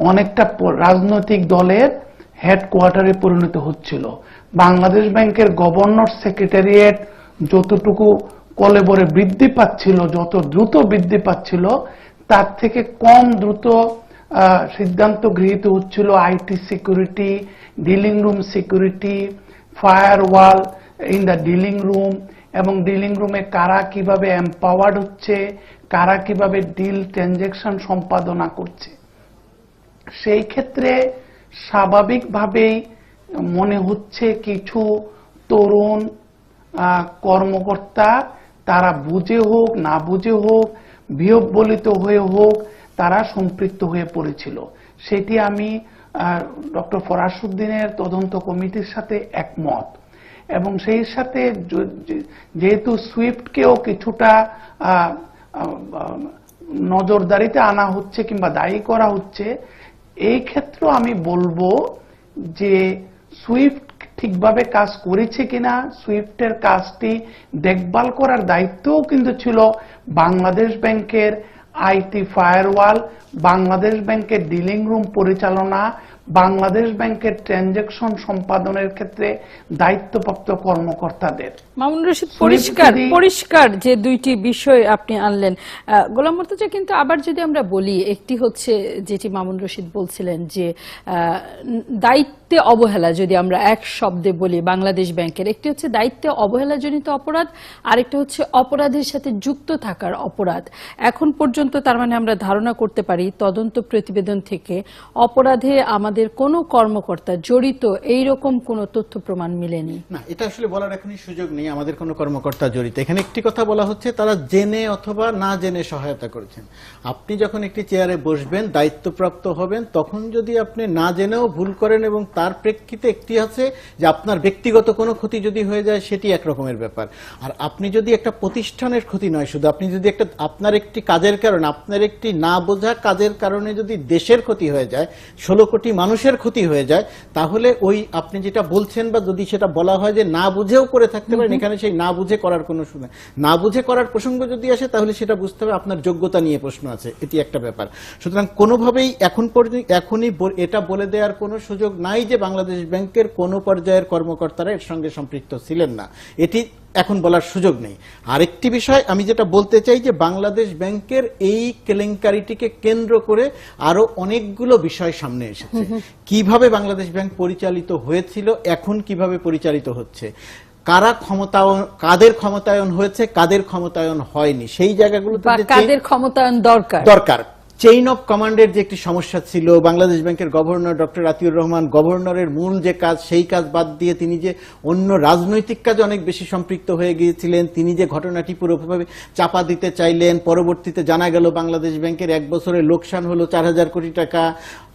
অনেকটা রাজনৈতিক দলের হেডকোয়ার্টারে পরিণত হচ্ছিল। বাংলাদেশ ব্যাংকের গভর্নর সেক্রেটারিয়েট যতটুকু কলেবরে বৃদ্ধি পাচ্ছিল, যত দ্রুত বৃদ্ধি পাচ্ছিল, তার থেকে কম দ্রুত সিদ্ধান্ত গৃহীত হচ্ছিল IT security, dealing room security, firewall in the dealing room, এবং ডিলিং রুমে কারা কিভাবে এম্পাওয়ার্ড হচ্ছে, কারা কিভাবে ডিল ট্রানজাকশন সম্পাদনা করছে। সেই ক্ষেত্রে স্বাভাবিকভাবেই মনে হচ্ছে কিছু তরুণ কর্মকর্তা, তারা বুঝে হোক না বুঝে হোক, বিহ্বলিত হয়ে হোক, তারা সম্পৃক্ত হয়ে পড়েছিল। সেটি আমি ডক্টর ফরাসউদ্দিনের তদন্ত কমিটির সাথে একমত, এবং সেই সাথে যেহেতু সুইফটকেও কিছুটা নজরদারিতে আনা হচ্ছে কিংবা দায়ী করা হচ্ছে, এই ক্ষেত্রে আমি বলবো যে সুইফট ঠিকভাবে কাজ করেছে কিনা, সুইফটের কাজটি দেখভাল করার দায়িত্বও কিন্তু ছিল বাংলাদেশ ব্যাংকের আইটি ফায়ারওয়াল, বাংলাদেশ ব্যাংকের ডিলিং রুম পরিচালনা, বাংলাদেশ ব্যাংকের ট্রানজাকশন সম্পাদনের ক্ষেত্রে দায়িত্বপ্রাপ্ত কর্মকর্তাদের। মামুন রশিদ, পরিষ্কার যে দুইটি বিষয় আপনি আনলেন। গোলাম মুর্তজা, কিন্তু আবার যদি আমরা বলি, একটি হচ্ছে যেটি মামুন রশিদ বলছিলেন যে দায়িত্বে অবহেলা, যদি আমরা এক শব্দে বলি বাংলাদেশ ব্যাংকের, একটি হচ্ছে দায়িত্বে অবহেলাজনিত অপরাধ, আরেকটা হচ্ছে অপরাধের সাথে যুক্ত থাকার অপরাধ। এখন পর্যন্ত তার মানে আমরা ধারণা করতে পারি তদন্ত প্রতিবেদন থেকে অপরাধে আমাদের কোনো কর্মকর্তা জড়িত এইরকম কোনো তথ্য প্রমাণ মিলেনি। না, এটা আসলে বলার এখনই সুযোগ নেই আমাদের কোনো কর্মকর্তা জড়িত। এখানে একটি কথা বলা হচ্ছে, তারা জেনে অথবা না জেনে সহায়তা করেছেন। আপনি যখন একটি চেয়ারে বসবেন, দায়িত্বপ্রাপ্ত হবেন, তখন যদি আপনি না জেনেও ভুল করেন এবং তার প্রেক্ষিতে একটি আছে যে আপনার ব্যক্তিগত কোনো ক্ষতি যদি হয়ে যায়, সেটি একরকমের ব্যাপার। আর আপনি যদি একটা প্রতিষ্ঠানের ক্ষতি নয়, শুধু আপনি যদি আপনার একটি কাজের কারণে, আপনার একটি না বোঝা কাজের কারণে যদি দেশের ক্ষতি হয়ে যায়, 16 কোটি মানুষের ক্ষতি হয়ে যায়, তাহলে ওই আপনি যেটা বলছেন বা যদি সেটা বলা হয় যে না বুঝেও করে থাকতে পারেন, এখানে সেই না বুঝে করার কোনো সময়, না বুঝে করার প্রসঙ্গ যদি আসে, তাহলে সেটা বুঝতে হবে আপনার যোগ্যতা নিয়ে প্রশ্ন আছে, এটি একটা ব্যাপার। সুতরাং কোনোভাবেই এখন পর্যন্ত এখনই এটা বলে দেওয়ার কোনো সুযোগ নাই যে বাংলাদেশ ব্যাংকের কোনো পর্যায়ের কর্মকর্তারা এর সঙ্গে সম্পৃক্ত ছিলেন না, এটি এখন বলার সুযোগ নেই। আরেকটি বিষয় আমি যেটা বলতে চাই যে বাংলাদেশ ব্যাংকের এই কেলেঙ্কারিটিকে কেন্দ্র করে আরো অনেকগুলো বিষয় সামনে এসেছে। কিভাবে বাংলাদেশ ব্যাংক পরিচালিত হয়েছিল, এখন কিভাবে পরিচালিত হচ্ছে, কারা ক্ষমতায়ন, কাদের ক্ষমতায়ন হয়েছে, কাদের ক্ষমতায়ন হয়নি, সেই জায়গাগুলোতে কাদের ক্ষমতায়ন দরকার। চেইন অফ কমান্ডের যে একটি সমস্যা ছিল, বাংলাদেশ ব্যাংকের গভর্নর ডক্টর আতিউর রহমান, গভর্নরের মূল যে কাজ সেই কাজ বাদ দিয়ে তিনি যে অন্য রাজনৈতিক কাজে অনেক বেশি সম্পৃক্ত হয়ে গিয়েছিলেন, তিনি যে ঘটনাটি পুরোভাবে চাপা দিতে চাইলেন, পরবর্তীতে জানা গেল বাংলাদেশ ব্যাংকের 1 বছরে লোকসান হলো 4000 কোটি টাকা,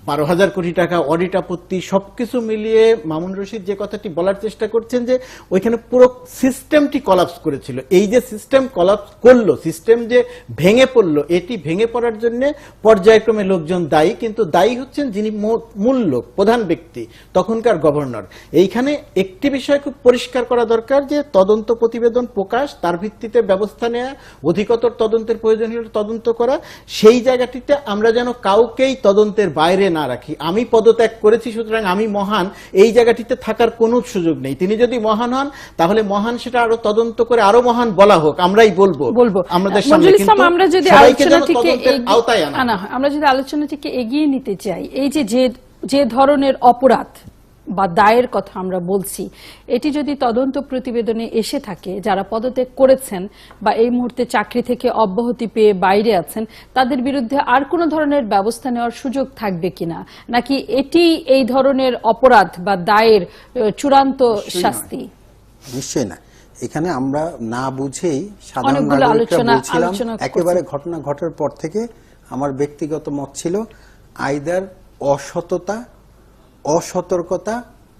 12,000 কোটি টাকা, অডিট আপত্তি, সবকিছু মিলিয়ে মামুন রশিদ যে কথাটি বলার চেষ্টা করছেন যে ওইখানে পুরো সিস্টেমটি কলাপস করেছিল। এই যে সিস্টেম কলাপস করলো, সিস্টেম যে ভেঙে পড়লো, এটি ভেঙে পড়ার জন্য পর্যায়ক্রমে লোকজন দায়ী, কিন্তু দায়ী হচ্ছেন যিনি মূল লোক, প্রধান ব্যক্তি, তখনকার গভর্নর। এইখানে একটি বিষয় খুব পরিষ্কার করা দরকার যে তদন্ত প্রতিবেদন প্রকাশ, তার ভিত্তিতে ব্যবস্থা নেওয়া, অধিকতর তদন্তের প্রয়োজন হলে তদন্ত করা, সেই জায়গাটিতে আমরা যেন কাউকেই তদন্তের বাইরে না রাখি, আমি পদত্যাগ করেছি সুতরাং আমি মহান, এই জায়গাটিতে থাকার কোনো সুযোগ নেই। তিনি যদি মহান হন তাহলে মহান সেটা আরো তদন্ত করে আরো মহান বলা হোক, আমরাই বলবো আমাদের সামনে, মঞ্জুরুল ইসলাম, কিন্তু আমরা যদি সবাইকে যেন আলোচনাটিকে তদন্তের আওতায় আনা হয়, আমরা যদি আলোচনাটিকে এগিয়ে নিতে চাই, এই যে ধরনের অপরাধ বা দায়ের কথা আমরা বলছি, এটি যদি তদন্ত প্রতিবেদনে এসে থাকে, যারা পদত্যাগ করেছেন বা এই মুহূর্তে চাকরি থেকে অব্যাহতি পেয়ে বাইরে আছেন, তাদের বিরুদ্ধে আর কোনো ধরনের ব্যবস্থা নেওয়ার সুযোগ থাকবে কিনা, নাকি এটি এই ধরনের অপরাধ বা দায়ের চূড়ান্ত শাস্তি? নিশ্চয়ই না। এখানে আমরা না বুঝেই সাধারণ অনেকগুলো নাগরিকরা বলছিলাম, আলোচনা একেবারে ঘটনা ঘটার পর থেকে আমার ব্যক্তিগত মত ছিল আইদার অসততা, অসতর্কতা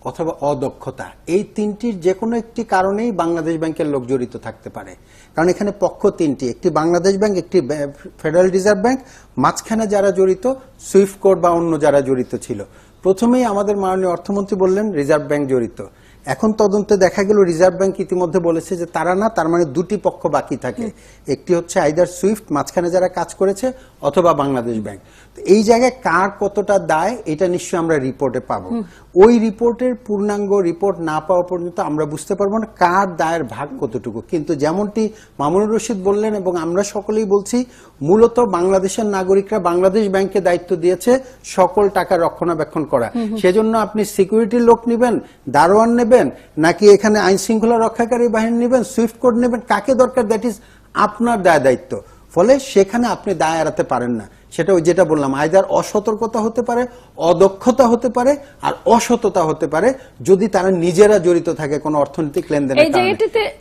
অথবা অদক্ষতা, এই তিনটির যে কোনো একটি কারণেই বাংলাদেশ ব্যাংকের লোক জড়িত থাকতে পারে। কারণ এখানে পক্ষ তিনটি, একটি বাংলাদেশ ব্যাংক, একটি ফেডারেল রিজার্ভ ব্যাংক, মাঝখানে যারা জড়িত সুইফট কোড বা অন্য যারা জড়িত ছিল। প্রথমেই আমাদের মাননীয় অর্থমন্ত্রী বললেন রিজার্ভ ব্যাংক জড়িত, এখন তদন্তে দেখা গেল রিজার্ভ ব্যাংক ইতিমধ্যে বলেছে যে তারা না, তার মানে দুটি পক্ষ বাকি থাকে, একটি হচ্ছে আইদার সুইফট মাঝখানে যারা কাজ করেছে অথবা বাংলাদেশ ব্যাংক। এই জায়গায় কার কতটা দায় এটা নিশ্চয়ই আমরা রিপোর্টে পাবো। ওই রিপোর্টের পূর্ণাঙ্গ রিপোর্ট না পাওয়া পর্যন্ত আমরা বুঝতে পারবো না কার দায়ের ভাগ কতটুকু। কিন্তু যেমনটি মামুনুর রশিদ বললেন এবং আমরা সকলেই বলছি, মূলত বাংলাদেশের নাগরিকরা বাংলাদেশ ব্যাংকে দায়িত্ব দিয়েছে সকল টাকা রক্ষণাবেক্ষণ করা। সেজন্য আপনি সিকিউরিটির লোক নেবেন, দারোয়ান নেবেন, নাকি এখানে আইন শৃঙ্খলা রক্ষাকারী বাহিনী নেবেন, সুইফট কোড নেবেন, কাকে দরকার, দ্যাট ইজ আপনার দায়িত্ব। ফলে সেখানে আপনি দায় এড়াতে পারেন না। সেটা ওই যেটা বললাম, আইদার অসতর্কতা হতে পারে, অদক্ষতা হতে পারে, আর অসততা হতে পারে যদি তারা নিজেরা জড়িত থাকে কোনো অর্থনৈতিক লেনদেনের কারণে।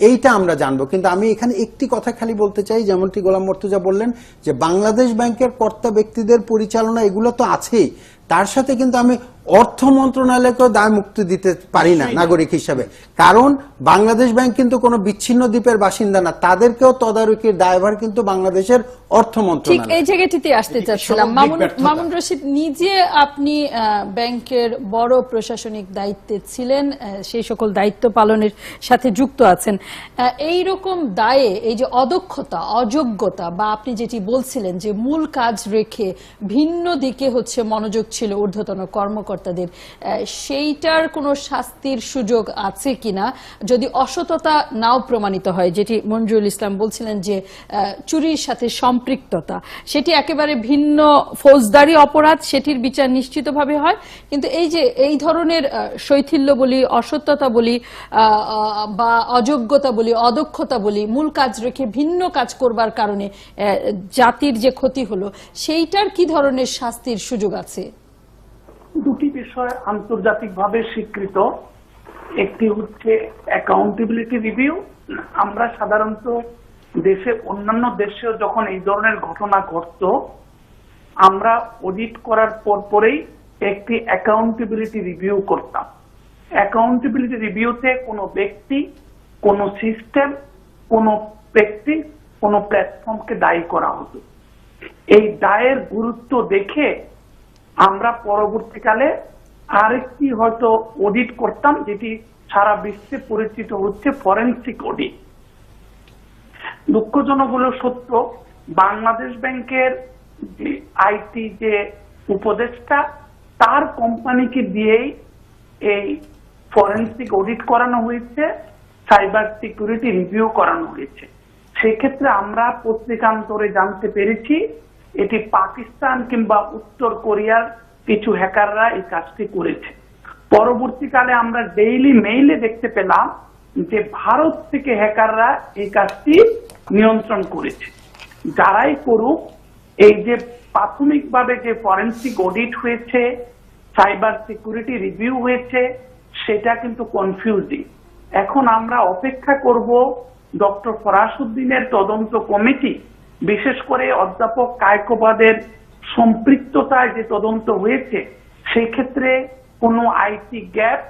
এইটা আমরা জানবো। কিন্তু আমি এখানে একটি কথা খালি বলতে চাই, যেমনটি গোলাম মর্তুজা বললেন যে বাংলাদেশ ব্যাংকের কর্তা ব্যক্তিদের পরিচালনা এগুলো তো আছেই, তার সাথে কিন্তু আমি অর্থ মন্ত্রণালয়কেও দায় মুক্তি দিতে পারি না নাগরিক হিসাবে। কারণ বাংলাদেশ ব্যাংক কিন্তু কোনো বিচ্ছিন্ন দ্বীপের বাসিন্দা না, তাদেরকেও তদারকির দায়ভার কিন্তু বাংলাদেশের অর্থ মন্ত্রণালয়। ঠিক এই জায়গাটিতে আসতে চাচ্ছিলাম। মামুন রশিদ, নিজে আপনি ব্যাংকের বড় প্রশাসনিক দায়িত্বে ছিলেন, সেই সকল দায়িত্ব পালনের সাথে যুক্ত আছেন। এই রকম দায়ে এই যে অদক্ষতা, অযোগ্যতা বা আপনি যেটি বলছিলেন যে মূল কাজ রেখে ভিন্ন দিকে হচ্ছে মনোযোগ ছিল ঊর্ধ্বতন কর্মকর্তাদের, সেইটার কোনো শাস্তির সুযোগ আছে কিনা যদি অসততা নাও প্রমাণিত হয়? যেটি মঞ্জুরুল ইসলাম বলছিলেন যে চুরির সাথে সম্পৃক্ততা, সেটি একেবারে ভিন্ন ফৌজদারি অপরাধ, সেটির বিচার নিশ্চিতভাবে হয়। কিন্তু এই যে এই ধরনের শৈথিল্য বলি, অসত্যতা বলি বা অযোগ্যতা বলি, অদক্ষতা বলি, মূল কাজ রেখে ভিন্ন কাজ করবার কারণে জাতির যে ক্ষতি হলো, সেইটার কি ধরনের শাস্তির সুযোগ আছে? দুটি বিষয় আন্তর্জাতিকভাবে স্বীকৃত। একটি হচ্ছে অ্যাকাউন্টেবিলিটি রিভিউ। আমরা সাধারণত দেশে, অন্যান্য দেশেও যখন এই ধরনের ঘটনা ঘটতো, আমরা অডিট করার পরেই একটি অ্যাকাউন্টেবিলিটি রিভিউ করতাম। অ্যাকাউন্টেবিলিটি রিভিউতে কোনো ব্যক্তি, কোনো সিস্টেম, কোনো ব্যক্তি, কোনো প্ল্যাটফর্মকে দায়ী করা হতো। এই দায়ের গুরুত্ব দেখে আমরা পরবর্তীকালে আরেকটি হয়তো অডিট করতাম, যেটি সারা বিশ্বে পরিচিত হচ্ছে ফরেনসিক অডিট। দুঃখজনক হলো সত্য, বাংলাদেশ ব্যাংকের যে আইটি যে উপদেষ্টা, তার কোম্পানিকে দিয়েই এই ফরেনসিক অডিট করানো হয়েছে, সাইবার সিকিউরিটি রিভিউ করানো হয়েছে। সেক্ষেত্রে আমরা পত্রিকান্তরে জানতে পেরেছি এটি পাকিস্তান কিংবা উত্তর কোরিয়ার কিছু হ্যাকাররা এই কাজটি করেছে। পরবর্তীকালে আমরা ডেইলি মেইলে দেখতে পেলাম যে ভারত থেকে হ্যাকাররা এই কাজটি নিয়ন্ত্রণ করেছে। যারাই করুক, এই যে প্রাথমিকভাবে যে ফরেনসিক অডিট হয়েছে, সাইবার সিকিউরিটি রিভিউ হয়েছে, সেটা কিন্তু কনফিউজিং। এখন আমরা অপেক্ষা করব ডক্টর ফরাসউদ্দিনের তদন্ত কমিটি, বিশেষ করে অধ্যাপক কায়কোবাদের সম্পৃক্ততায় যে তদন্ত হয়েছে, সেই ক্ষেত্রে কোনো IT gap,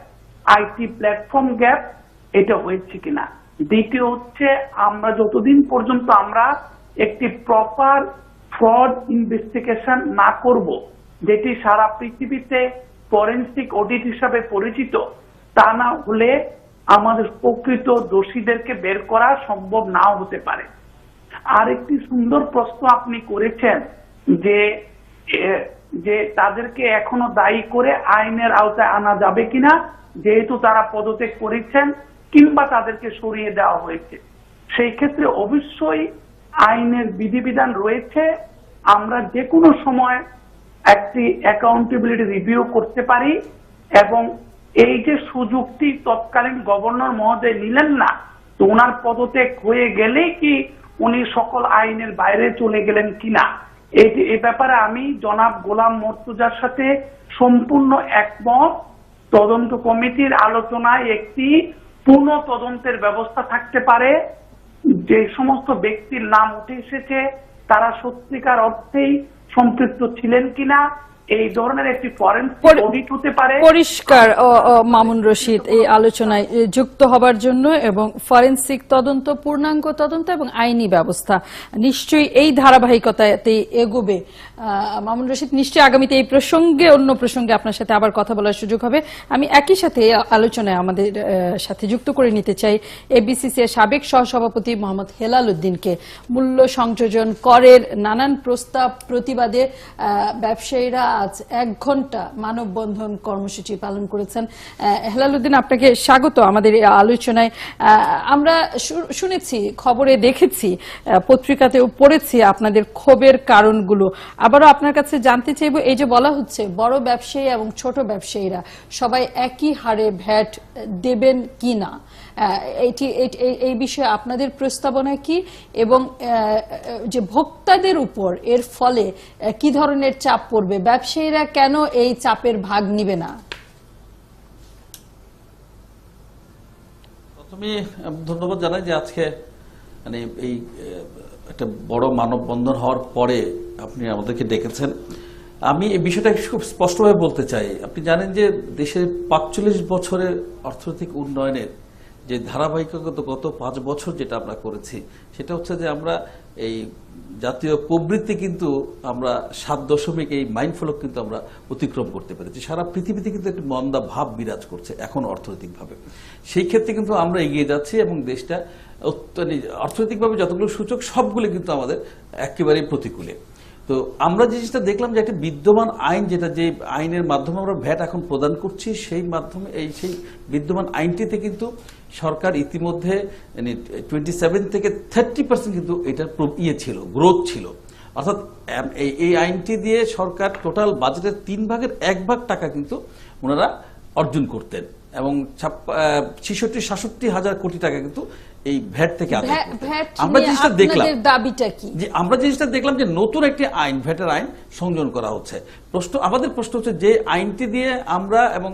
IT platform gap এটা হয়েছে কিনা। দ্বিতীয় হচ্ছে, আমরা যতদিন পর্যন্ত আমরা একটি প্রপার ফ্রড ইনভেস্টিগেশন না করব, যেটি সারা পৃথিবীতে ফরেনসিক অডিট হিসাবে পরিচিত, তা না হলে আমাদের প্রকৃত দোষীদেরকে বের করা সম্ভব নাও হতে পারে। আরেকটি সুন্দর প্রশ্ন আপনি করেছেন যে যে তাদেরকে এখনো দায়ী করে আইনের আওতায় আনা যাবে কিনা, যেহেতু তারা পদত্যাগ করেছেন কিংবা তাদেরকে সরিয়ে দেওয়া হয়েছে। সেই ক্ষেত্রে অবশ্যই আইনের বিধিবিধান রয়েছে, আমরা যে কোনো সময় একটি অ্যাকাউন্টেবিলিটি রিভিউ করতে পারি। এবং এই যে সুযোগটি তৎকালীন গভর্নর মহোদয় নিলেন না, তো ওনার পদত্যাগ হয়ে গেলেই কি উনি সকল আইনের বাইরে চলে গেলেন কিনা, এই ব্যাপারে আমি জনাব গোলাম মর্তুজার সাথে সম্পূর্ণ একমত। তদন্ত কমিটির আলোচনায় একটি পূর্ণ তদন্তের ব্যবস্থা থাকতে পারে। যে সমস্ত ব্যক্তির নাম উঠে এসেছে তারা সত্যিকার অর্থেই সম্পৃক্ত ছিলেন কিনা, এই ধরনের একটি ফরেনসিক অডিট হতে পারে। পরিষ্কার মামুন রশিদ এই আলোচনায় যুক্ত হবার জন্য এবং ফরেনসিক তদন্ত, পূর্ণাঙ্গ তদন্ত এবং আইনি ব্যবস্থা নিশ্চয়ই এই ধারাবাহিকতাতেই এগোবে। মামুন রশিদ, নিশ্চয়ই আগামীতে এই প্রসঙ্গে অন্য প্রসঙ্গে আপনার সাথে আবার কথা বলার সুযোগ হবে। আমি একই সাথে এই আলোচনায় আমাদের সাথে যুক্ত করে নিতে চাই এবিসিসি এর সাবেক সহসভাপতি মোহাম্মদ হেলাল উদ্দিনকে। মূল্য সংযোজন করের নানান প্রস্তাব প্রতিবাদে ব্যবসায়ীরা আজ 1 ঘন্টা মানববন্ধন কর্মসূচি পালন করেছেন। হেলাল উদ্দিন, আপনাকে স্বাগত আমাদের এই আলোচনায়। আমরা শুনেছি, খবরে দেখেছি, পত্রিকাতেও পড়েছি আপনাদের ক্ষোভের কারণগুলো। আবারও আপনার কাছে জানতে চাইব, এই যে বলা হচ্ছে বড় ব্যবসায়ী এবং ছোট ব্যবসায়ীরা সবাই একই হারে ভ্যাট দেবেন কিনা, এই বিষয়ে আপনাদের প্রস্তাবনা কি, এবং যে ভোক্তাদের উপর এর ফলে কি ধরনের চাপ পড়বে, ব্যবসায়ীরা কেন এই চাপের ভাগ নিবে না? প্রথমে ধন্যবাদ জানাই যে আজকে মানে এই একটা বড় মানববন্ধন হওয়ার পরে আপনি আমাদেরকে ডেকেছেন। আমি এই বিষয়টা খুব স্পষ্টভাবে বলতে চাই। আপনি জানেন যে দেশের ৪৫ বছরের অর্থনৈতিক উন্নয়নের যে ধারাবাহিকতা গত ৫ বছর যেটা আমরা করেছি, সেটা হচ্ছে যে আমরা এই জাতীয় প্রবৃত্তি কিন্তু আমরা ৭ এই মাইলফলক কিন্তু আমরা অতিক্রম করতে পেরেছি। সারা পৃথিবীতে কিন্তু একটি মন্দা ভাব বিরাজ করছে এখন অর্থনৈতিকভাবে। সেই ক্ষেত্রে কিন্তু আমরা এগিয়ে যাচ্ছি এবং দেশটা অর্থনৈতিকভাবে যতগুলো সূচক সবগুলো কিন্তু আমাদের একেবারেই প্রতিকূলে। তো আমরা যে জিনিসটা দেখলাম যে একটা বিদ্যমান আইন, যেটা যে আইনের মাধ্যমে আমরা ভ্যাট এখন প্রদান করছি, সেই মাধ্যমে সেই বিদ্যমান আইনটিতে কিন্তু সরকার ইতিমধ্যে 27 থেকে 30% কিন্তু এটার ছিল, গ্রোথ ছিল। অর্থাৎ এই আইনটি দিয়ে সরকার টোটাল বাজেটের 3 ভাগের 1 ভাগ টাকা কিন্তু ওনারা অর্জন করতেন এবং 66-67 হাজার কোটি টাকা কিন্তু এই ভ্যাট থেকে আদায় করতেন। আমরা জিনিসটা দেখলাম, দাবিটা কি? যে আমরা জিনিসটা দেখলাম যে নতুন একটি আইন, ভ্যাটের আইন সংযোজন করা হচ্ছে। আমাদের প্রশ্ন হচ্ছে যে আইনটি দিয়ে আমরা এবং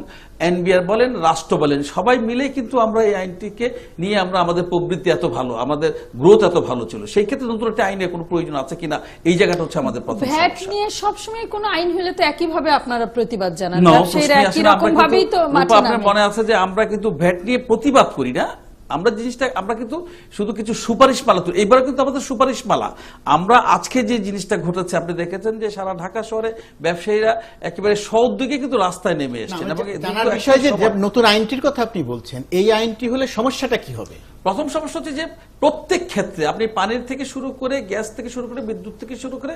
এনবিআর বলেন, রাষ্ট্র বলেন, সবাই মিলে কিন্তু আমরা এই আইনটিকে নিয়ে আমরা আমাদের প্রবৃত্তি এত ভালো, আমাদের গ্রোথ এত ভালো ছিল, সেই ক্ষেত্রে নতুন একটা আইনের কোনো প্রয়োজন আছে কিনা, এই জায়গাটা হচ্ছে আমাদের প্রথম সমস্যা। ভ্যাট নিয়ে সবসময় কোনো আইন হলে তো একইভাবে আপনারা প্রতিবাদ জানান, ব্যবসায়ীরা একই রকম ভাবেই তো মাঠে নামে। আপনার মনে আছে যে আমরা কিন্তু ভ্যাট নিয়ে প্রতিবাদ করি না, আমরা জিনিসটা আমরা কিন্তু শুধু কিছু সুপারিশ মালা তুলি। এইবার কিন্তু আমাদের সুপারিশ মালা, আমরা আজকে যে জিনিসটা ঘটেছে আপনি দেখেছেন যে সারা ঢাকা শহরে ব্যবসায়ীরা একেবারে সউদ্যোগে কিন্তু রাস্তায় নেমে এসেছেন। নতুন আইনটির কথা আপনি বলছেন, এই আইনটি হলে সমস্যাটা কি হবে? প্রথম সমস্যা হচ্ছে যে প্রত্যেক ক্ষেত্রে আপনি পানির থেকে শুরু করে, গ্যাস থেকে শুরু করে, বিদ্যুৎ থেকে শুরু করে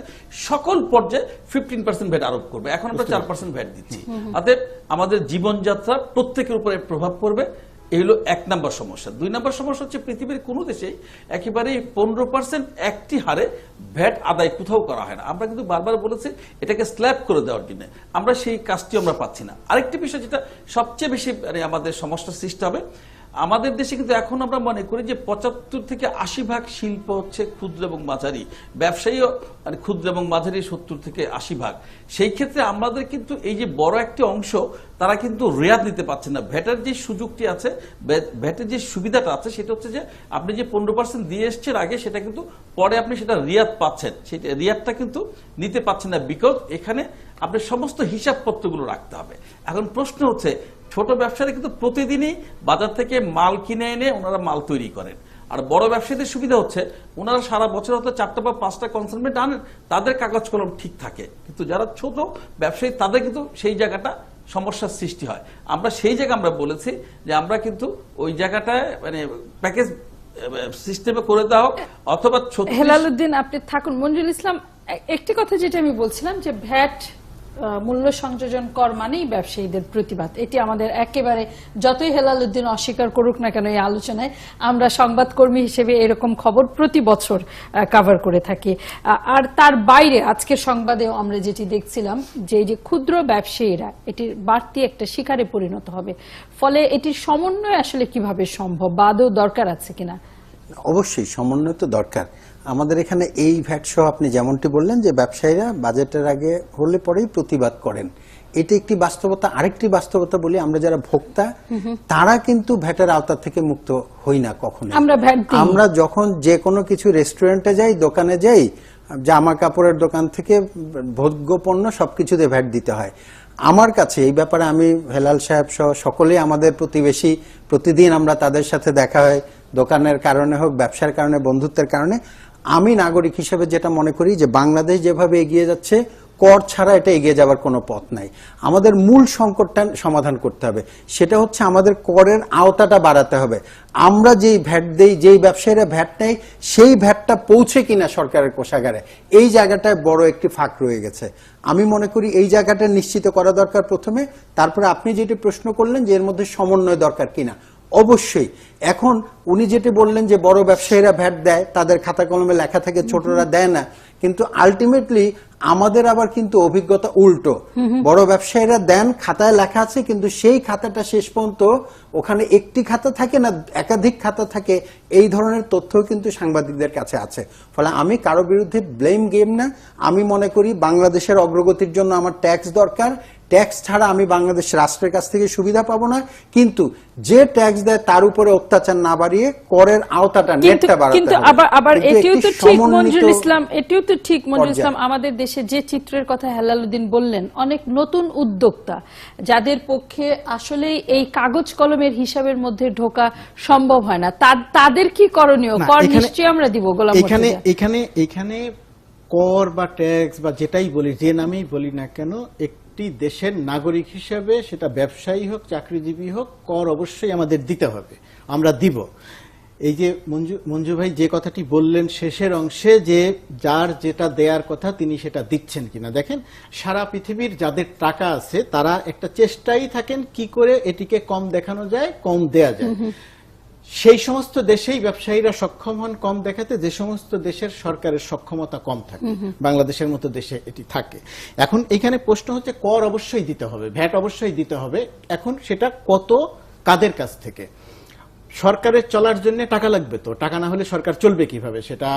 সকল পর্যায়ে 15% ভ্যাট আরোপ করবে। এখন আমরা 4% ভ্যাট দিচ্ছি। অতএব আমাদের জীবনযাত্রা প্রত্যেকের উপরে প্রভাব পড়বে। এই হলো 1 নম্বর সমস্যা। 2 নম্বর সমস্যা হচ্ছে পৃথিবীর কোনো দেশে একেবারে 15% একটি হারে ভ্যাট আদায় কোথাও করা হয় না। আমরা কিন্তু বারবার বলেছি এটাকে স্ল্যাব করে দেওয়ার জন্য, আমরা সেই কাজটি আমরা পাচ্ছি না। আরেকটি বিষয় যেটা সবচেয়ে বেশি আমাদের সমস্যার সৃষ্টি হবে, আমাদের দেশে কিন্তু এখন আমরা মনে করি যে 75 থেকে 80% শিল্প হচ্ছে ক্ষুদ্র এবং মাঝারি, ব্যবসায়ীও ক্ষুদ্র এবং মাঝারি 70 থেকে 80%। সেই ক্ষেত্রে আমাদের কিন্তু এই যে বড় একটি অংশ তারা কিন্তু রেয়াত নিতে পারছে না। ভ্যাটের যে সুযোগটি আছে, ভ্যাটের যে সুবিধাটা আছে, সেটা হচ্ছে যে আপনি যে 15% দিয়ে এসছেন আগে, সেটা কিন্তু পরে আপনি সেটা রিয়াত পাচ্ছেন, সেটা রিয়াতটা কিন্তু নিতে পারছেন না, বিকজ এখানে আপনি সমস্ত হিসাবপত্রগুলো রাখতে হবে। এখন প্রশ্ন হচ্ছে ছোট ব্যবসায়ীরা কিন্তু প্রতিদিনই বাজার থেকে মাল কিনে এনে ওনারা মাল তৈরি করেন, আর বড় ব্যবসায়ীদের সুবিধা হচ্ছে ওনারা সারা বছর হয়তো 4টা বা 5টা কনসাইনমেন্ট আনেন, তাদের কাগজ কলম ঠিক থাকে। কিন্তু যারা ছোট ব্যবসায়ী তাদের কিন্তু সেই জায়গাটা সমস্যার সৃষ্টি হয়। আমরা সেই জায়গা আমরা বলেছি যে আমরা কিন্তু ওই জায়গাটায় মানে প্যাকেজ সিস্টেমে করে দাও, অথবা হেলাল উদ্দিন আপনি থাকুন। মঞ্জুল ইসলাম, একটি কথা যেটা আমি বলছিলাম যে ভ্যাট মূল্য সংযোজন কর মানেই ব্যবসায়ীদের প্রতিবাদ, এটি আমাদের একেবারে, যতই হেলাল উদ্দিন অস্বীকার করুক না কেন এই আলোচনায়, আমরা সংবাদকর্মী হিসেবে এরকম খবর প্রতি বছর কভার করে থাকি। আর তার বাইরে আজকের সংবাদেও আমরা যেটি দেখছিলাম যে এই যে ক্ষুদ্র ব্যবসায়ীরা এটির বাড়তি একটা শিকারে পরিণত হবে, ফলে এটির সমন্বয় আসলে কিভাবে সম্ভব বা আদৌ দরকার আছে কিনা? অবশ্যই সমন্বয় তো দরকার। আমাদের এখানে এই ভ্যাট সহ আপনি যেমনটি বললেন যে ব্যবসায়ীরা বাজেটের আগে হলে পরেই প্রতিবাদ করেন, এটি একটি বাস্তবতা। আরেকটি বাস্তবতা বলি, আমরা যারা ভোক্তা তারা কিন্তু ভ্যাটের আওতা থেকে মুক্ত হই না কখনো। আমরা যখন যে কোনো কিছু রেস্টুরেন্টে যাই, দোকানে যাই, জামা কাপড়ের দোকান থেকে ভোগ্য পণ্য সবকিছুতে ভ্যাট দিতে হয়। আমার কাছে এই ব্যাপারে আমি হেলাল সাহেব সহ সকলেই আমাদের প্রতিবেশী, প্রতিদিন আমরা তাদের সাথে দেখা হয়, দোকানের কারণে হোক, ব্যবসার কারণে, বন্ধুত্বের কারণে। আমি নাগরিক হিসেবে যেটা মনে করি যে বাংলাদেশ যেভাবে এগিয়ে যাচ্ছে, কর ছাড়া এটা এগিয়ে যাওয়ার কোনো পথ নাই। আমাদের মূল সংকটটা সমাধান করতে হবে, সেটা হচ্ছে আমাদের করের আওতাটা বাড়াতে হবে। আমরা যেই ভ্যাট দেই, যেই ব্যবসায়ীরা ভ্যাট নেয়, সেই ভ্যাটটা পৌঁছে কিনা সরকারের কোষাগারে, এই জায়গাটায় বড় একটি ফাঁক রয়ে গেছে। আমি মনে করি এই জায়গাটা নিশ্চিত করা দরকার প্রথমে। তারপরে আপনি যেটি প্রশ্ন করলেন যে এর মধ্যে সমন্বয় দরকার কিনা, অবশ্যই। এখন উনি যেটি বললেন যে বড় ব্যবসায়ীরা ভ্যাট দেয়, তাদের খাতা কলমে লেখা থাকে, ছোটরা দেয় না, কিন্তু আলটিমেটলি আমাদের আবার কিন্তু অভিজ্ঞতা উল্টো। বড় ব্যবসায়ীরা দেন, খাতায় লেখা আছে, কিন্তু সেই খাতাটা শেষ পর্যন্ত ওখানে একটি খাতা থাকে না, একাধিক খাতা থাকে। এই ধরনের তথ্য কিন্তু সাংবাদিকদের কাছে আছে। ফলে আমি কারো বিরুদ্ধে ব্লেম গেম না। আমি মনে করি বাংলাদেশের অগ্রগতির জন্য আমার ট্যাক্স দরকার। ট্যাক্স ছাড়া আমি বাংলাদেশ রাষ্ট্রের কাছ থেকে সুবিধা পাবো না, কিন্তু যে ট্যাক্স দেয় তার উপরে অত্যাচার না বাড়িয়ে করের আওতাটা, নেটটা বাড়াতে হবে। কিন্তু আবার এটিও তো ঠিক মঞ্জুরুল ইসলাম, আমাদের দেশে যে চিত্রের কথা হেলাল উদ্দিন বললেন, অনেক নতুন উদ্যোক্তা যাদের পক্ষে আসলে এই কাগজ কলমের হিসাবের মধ্যে ঢোকা সম্ভব হয় না, তাদের কি করণীয়? কর নিশ্চয়ই আমরা দিব। এখানে কর বা ট্যাক্স বা যেটাই বলি, যে নামেই বলি না কেন, একটি দেশের নাগরিক হিসেবে, সেটা ব্যবসায়ী হোক, চাকরিজীবী হোক, কর অবশ্যই আমাদের দিতে হবে, আমরা দিব। এই যে মঞ্জু ভাই যে কথাটি বললেন শেষের অংশে, যে যার যেটা দেয়ার কথা তিনি সেটা দিচ্ছেন কিনা, দেখেন সারা পৃথিবীর যাদের টাকা আছে তারা একটা চেষ্টাই থাকেন কি করে এটিকে কম দেখানো যায়, কম দেয়া যায়। সেই সমস্ত দেশেই ব্যবসায়ীরা সক্ষম হন কম দেখাতে, যে সমস্ত দেশের সরকারের সক্ষমতা কম থাকে। বাংলাদেশের মতো দেশে এটি থাকে। এখন এখানে প্রশ্ন হচ্ছে, কর অবশ্যই দিতে হবে, ভ্যাট অবশ্যই দিতে হবে। এখন সেটা কত, কাদের কাছ থেকে? সরকারের চলার জন্য টাকা লাগবে, তো টাকা না হলে সরকার চলবে কিভাবে? সেটা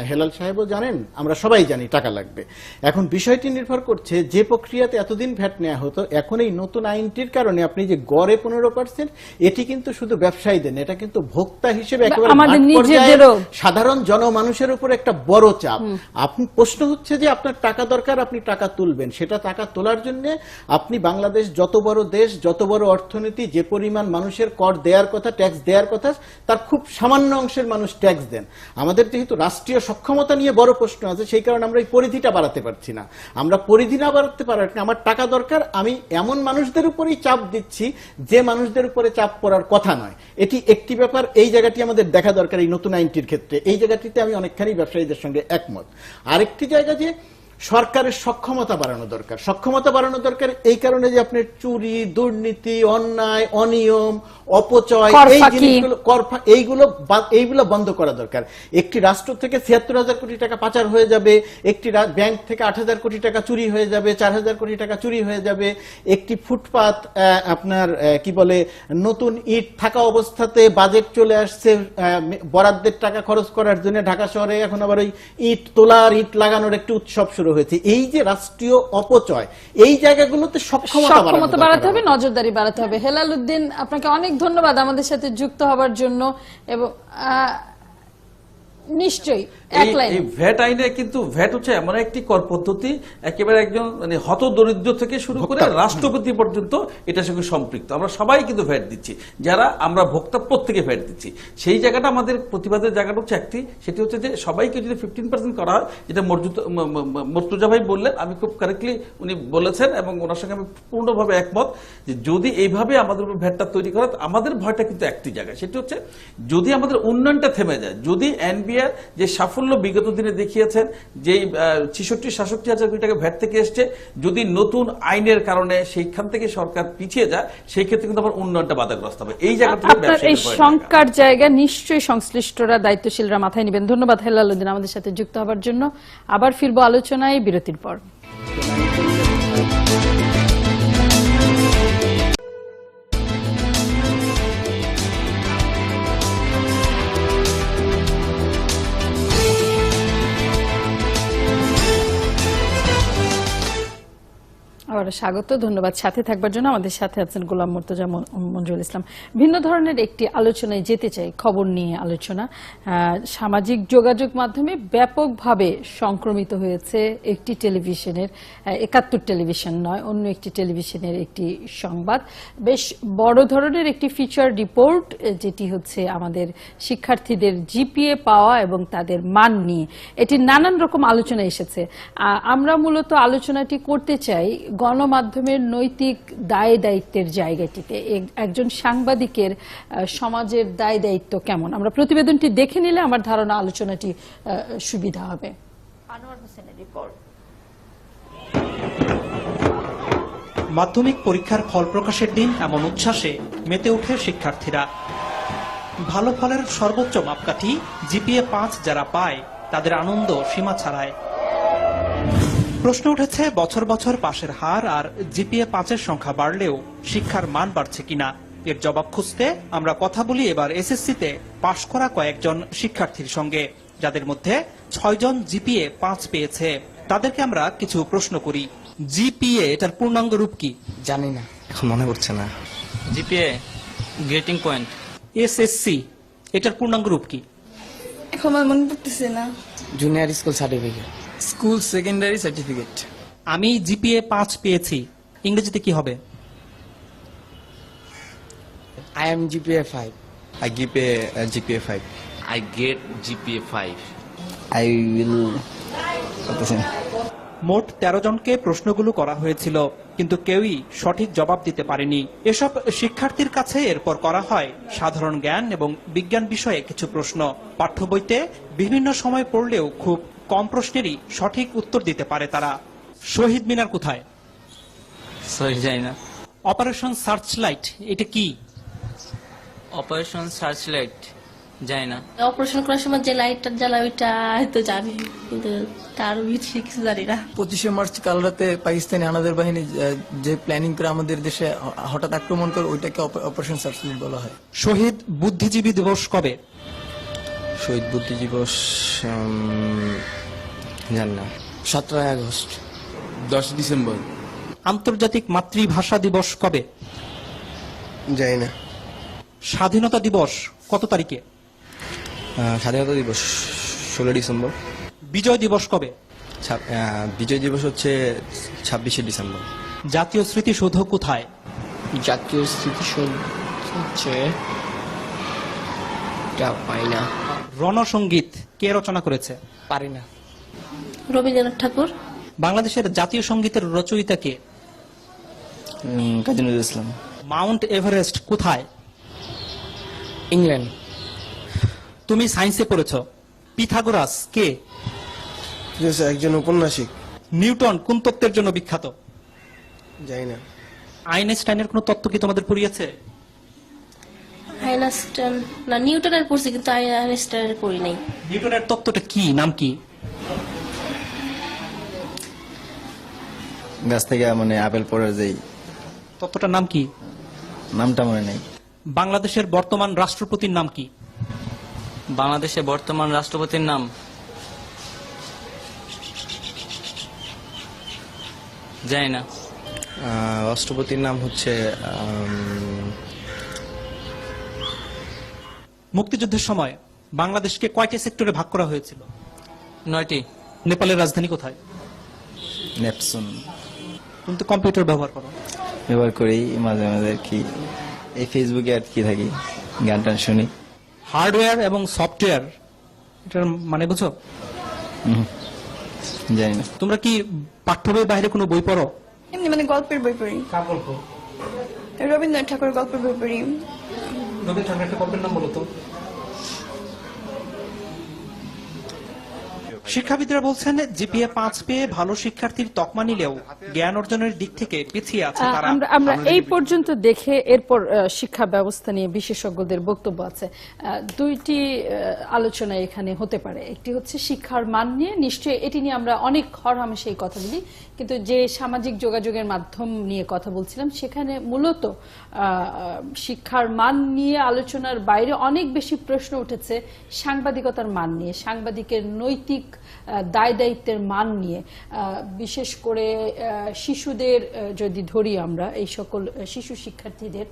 হেলাল সাহেবও জানেন, আমরা সবাই জানি টাকা লাগবে। এখন বিষয়টি নির্ভর করছে যে প্রক্রিয়াতে এতদিন ভ্যাট নেওয়া হতো, এখন এই নতুন আইনটির কারণে আপনি যে গড়ে 15%, এটি কিন্তু শুধু ব্যবসায়ীদের, এটা কিন্তু ভোক্তা হিসেবে একেবারে সাধারণ জনমানুষের উপর একটা বড় চাপ। আপনি প্রশ্ন হচ্ছে যে আপনার টাকা দরকার, আপনি টাকা তুলবেন, সেটা টাকা তোলার জন্য আপনি বাংলাদেশ যত বড় দেশ, যত বড় অর্থনীতি, যে পরিমাণ মানুষের কর দেওয়ার কথা, ট্যাক্স দেওয়ার কথা, তার খুব সামান্য অংশের মানুষ ট্যাক্স দেন। আমাদের যেহেতু রাষ্ট্রীয় সক্ষমতা নিয়ে বড় প্রশ্ন আছে, সেই কারণে আমরা এই পরিধিটা বাড়াতে পারছি না। আমরা পরিধি না বাড়াতে পারার, আমার টাকা দরকার, আমি এমন মানুষদের উপরেই চাপ দিচ্ছি যে মানুষদের উপরে চাপ পড়ার কথা নয়। এটি একটি ব্যাপার, এই জায়গাটি আমাদের দেখা দরকার এই নতুন আইনটির ক্ষেত্রে। এই জায়গাটিতে আমি অনেকখানি ব্যবসায়ীদের সঙ্গে একমত। আরেকটি জায়গা যে সরকারের সক্ষমতা বাড়ানো দরকার। সক্ষমতা বাড়ানো দরকার এই কারণে যে আপনার চুরি, দুর্নীতি, অন্যায়, অনিয়ম, অপচয়, এইগুলো বন্ধ করা দরকার। একটি রাষ্ট্র থেকে ৭৬,০০০ কোটি টাকা পাচার হয়ে যাবে, একটি ব্যাংক থেকে ৮,০০০ কোটি টাকা চুরি হয়ে যাবে, ৪,০০০ কোটি টাকা চুরি হয়ে যাবে, একটি ফুটপাত আপনার কি বলে নতুন ইট থাকা অবস্থাতে বাজেট চলে আসছে বরাদ্দের টাকা খরচ করার জন্য, ঢাকা শহরে এখন আবার ওই ইট তোলার, ইট লাগানোর একটি উৎসব শুরু হয়েছে। এই যে রাষ্ট্রীয় অপচয়, এই জায়গাগুলোতে সক্ষমতা বাড়াতে হবে, নজরদারি বাড়াতে হবে। হেলাল উদ্দিন, আপনাকে অনেক ধন্যবাদ আমাদের সাথে যুক্ত হবার জন্য। এবং নিশ্চয়ই এই ভ্যাট আইনে কিন্তু ভ্যাট হচ্ছে এমন একটি কর পদ্ধতি, একেবারে একজন মানে হতদরিদ্র থেকে শুরু করে রাষ্ট্রপতি পর্যন্ত এটার সঙ্গে সম্পৃক্ত। আমরা সবাই কিন্তু ভ্যাট দিচ্ছি, যারা আমরা ভোক্তা প্রত্যেকে ভ্যাট দিচ্ছি। সেই জায়গাটা আমাদের প্রতিবাদের জায়গাটা হচ্ছে একটি, সেটি হচ্ছে যে সবাইকে যদি 15% করা হয়, যেটা মর্তুজা ভাই বললেন, আমি খুব কারেক্টলি উনি বলেছেন এবং ওনার সঙ্গে আমি পূর্ণভাবে একমত, যে যদি এইভাবে আমাদের উপর ভ্যাটটা তৈরি করা, আমাদের ভয়টা কিন্তু একটি জায়গায়, সেটি হচ্ছে যদি আমাদের উন্নয়নটা থেমে যায়, যদি এনবিআর যে সাফল্য সাফল্য বিগত দিনে দেখিয়েছেন যে 66-67 হাজার কোটি টাকা ভ্যাট থেকে এসছে। যদি নতুন আইনের কারণে সেইখান থেকে সরকার পিছিয়ে যায়, সেই ক্ষেত্রে কিন্তু আবার উন্নয়নটা বাধাগ্রস্ত হবে। এই জায়গা থেকে আপনার এই শঙ্কার জায়গা নিশ্চয়ই সংশ্লিষ্টরা, দায়িত্বশীলরা মাথায় নেবেন। ধন্যবাদ হেলাল উদ্দিন আমাদের সাথে যুক্ত হবার জন্য। আবার ফিরবো আলোচনায় বিরতির পর। আবার স্বাগত, ধন্যবাদ সাথে থাকবার জন্য। আমাদের সাথে আছেন গোলাম মুর্তজা, মঞ্জুরুল ইসলাম। ভিন্ন ধরনের একটি আলোচনায় যেতে চাই, খবর নিয়ে আলোচনা। সামাজিক যোগাযোগ মাধ্যমে ব্যাপকভাবে সংক্রমিত হয়েছে একটি টেলিভিশনের, ৭১ টেলিভিশন নয়, অন্য একটি টেলিভিশনের একটি সংবাদ। বেশ বড় ধরনের একটি ফিচার রিপোর্ট, যেটি হচ্ছে আমাদের শিক্ষার্থীদের জিপিএ পাওয়া এবং তাদের মান নিয়ে। এটি নানান রকম আলোচনা এসেছে। আমরা মূলত আলোচনাটি করতে চাই গণমাধ্যমের নৈতিক দায় দায়িত্বের জায়গাটিতে। একজন সাংবাদিকের সমাজের দায় দায়িত্ব কেমন, আমরা প্রতিবেদনটি দেখে নিলে আমার ধারণা আলোচনাটি সুবিধা হবে। আনোয়ার হোসেনের রিপোর্ট। মাধ্যমিক পরীক্ষার ফল প্রকাশের দিন এমন উচ্ছ্বাসে মেতে ওঠে শিক্ষার্থীরা। ভালো ফলের সর্বোচ্চ মাপকাঠি জিপিএ 5 যারা পায় তাদের আনন্দ সীমা ছাড়ায়। প্রশ্ন উঠেছে বছর বছর পাশের হার আর জিপিএ 5-এর সংখ্যা বাড়লেও শিক্ষার মান বাড়ছে কিনা। এর জবাব খুঁজতে আমরা কথা বলি এবার এসএসসিতে পাশ করা কয়েকজন শিক্ষার্থীর সঙ্গে, যাদের মধ্যে 6 জন জিপিএ 5 পেয়েছে। তাদেরকে আমরা কিছু প্রশ্ন করি। জিপিএ এটার পূর্ণাঙ্গ রূপ কি? জানি না, এখন মনে পড়ছে না। GPA grating point. এসএসসি এটার পূর্ণাঙ্গ রূপ কি? এখন আমার মনে পড়তেছে না। Junior school certificate. School secondary certificate. আমি জিপিএ 5 পেয়েছি, ইংরেজিতে কি হবে? I am GPA 5. I give a GPA 5. I get GPA 5. I will. মোট 13 জনকে প্রশ্নগুলো করা হয়েছিল, কিন্তু কেউই সঠিক জবাব দিতে পারেনি। এসব শিক্ষার্থীর কাছে এরপর করা হয় সাধারণ জ্ঞান এবং বিজ্ঞান বিষয়ে কিছু প্রশ্ন। পাঠ্য বইতে বিভিন্ন সময় পড়লেও খুব কম প্রশ্নেরই সঠিক উত্তর দিতে পারে তারা। শহীদ মিনার কোথায়? সরি জানি না। অপারেশন সার্চলাইট এটা কি? অপারেশন সার্চলাইট জানি না। অপারেশন করার সময় যে লাইটটা জ্বালায় ওইটা হয়তো জানি, কিন্তু তার বেশি কিছু জানি না। 25শে মার্চ কাল রাতে পাকিস্তানি হানাদার বাহিনী যে প্ল্যানিং করে আমাদের দেশে হঠাৎ আক্রমণ করে, ওইটাকে অপারেশন সার্চলাইট বলা হয়। শহীদ বুদ্ধিজীবী দিবস কবে? শহীদ বুদ্ধি দিবস জানি না। 17 আগস্ট। 10 ডিসেম্বর। আন্তর্জাতিক মাতৃভাষা দিবস কবে? জানি না। স্বাধীনতা দিবস কত তারিখে? স্বাধীনতা দিবস 16 ডিসেম্বর। বিজয় দিবস কবে? বিজয় দিবস হচ্ছে 26শে ডিসেম্বর। জাতীয় স্মৃতিসৌধ কোথায়? জাতীয় স্মৃতিসৌধ হচ্ছে পাই না। রণসঙ্গীত কে রচনা করেছে? পারি না। রবীন্দ্রনাথ ঠাকুর। বাংলাদেশের জাতীয় সঙ্গীতের রচয়িতা কে? কাজী নজরুল ইসলাম। মাউন্ট এভারেস্ট কোথায়? ইংল্যান্ড। তুমি সায়েন্সে পড়েছ। পিথাগোরাস কে? একজন ঔপন্যাসিক। নিউটন কোন তত্ত্বের জন্য বিখ্যাত? জানি না। আইনস্টাইনের কোন তত্ত্ব কি তোমাদের পড়িয়েছে? আইনস্টাইন না, নিউটনের পড়ছি, কিন্তু আইনস্টাইনের পড়ি নাই। নিউটনের তত্ত্বটা কি, নাম কি? গাছ থেকে মানে আপেল পড়ে যেই তত্ত্বটার নাম কি? নামটা মনে নেই। বাংলাদেশের বর্তমান রাষ্ট্রপতির নাম কি? বাংলাদেশের বর্তমান রাষ্ট্রপতির নাম জানি না। রাষ্ট্রপতির নাম হচ্ছে মুক্তিযুদ্ধের সময় বাংলাদেশকে কয়টি সেক্টরে ভাগ করা হয়েছিল? 9টি। নেপালের রাজধানী কোথায়? নেপসুন। তুমি তো কম্পিউটার ব্যবহার করো। ব্যবহার করি মাঝে মাঝে, কি এই ফেসবুকে আর কি থাকি, গান টান শুনি। হার্ডওয়্যার এবং সফটওয়্যার এটার মানে বুঝো? জানি না। তোমরা কি পাঠ্য বইয়ের বাইরে কোনো বই পড়ো? এমনি মানে গল্পের বই পড়ি। কার গল্প? রবীন্দ্রনাথ ঠাকুরের গল্পের বই পড়ি। রবীন্দ্রনাথ ঠাকুরের একটা গল্পের নাম বলো তো। শিক্ষাবিদরা বলছেন জিপিএ 5 পেয়ে ভালো শিক্ষার্থীর তকমা নিলেও জ্ঞান অর্জনের দিক থেকে পিছিয়ে আছে তারা। আমরা এই পর্যন্ত দেখে এরপর শিক্ষা ব্যবস্থা নিয়ে বিশেষজ্ঞদের বক্তব্য আছে। দুইটি আলোচনা এখানে হতে পারে। একটি হচ্ছে শিক্ষার মান নিয়ে, নিশ্চয়ই এটি নিয়ে আমরা অনেক হরহামেশাই কথা বলি, কিন্তু যে সামাজিক যোগাযোগের মাধ্যম নিয়ে কথা বলছিলাম সেখানে মূলত শিক্ষার মান নিয়ে আলোচনার বাইরে অনেক বেশি প্রশ্ন উঠেছে সাংবাদিকতার মান নিয়ে, সাংবাদিকের নৈতিক দায় দায়িত্বের মান নিয়ে। বিশেষ করে শিশুদের যদি ধরি আমরা, এই সকল শিশু শিক্ষার্থীদের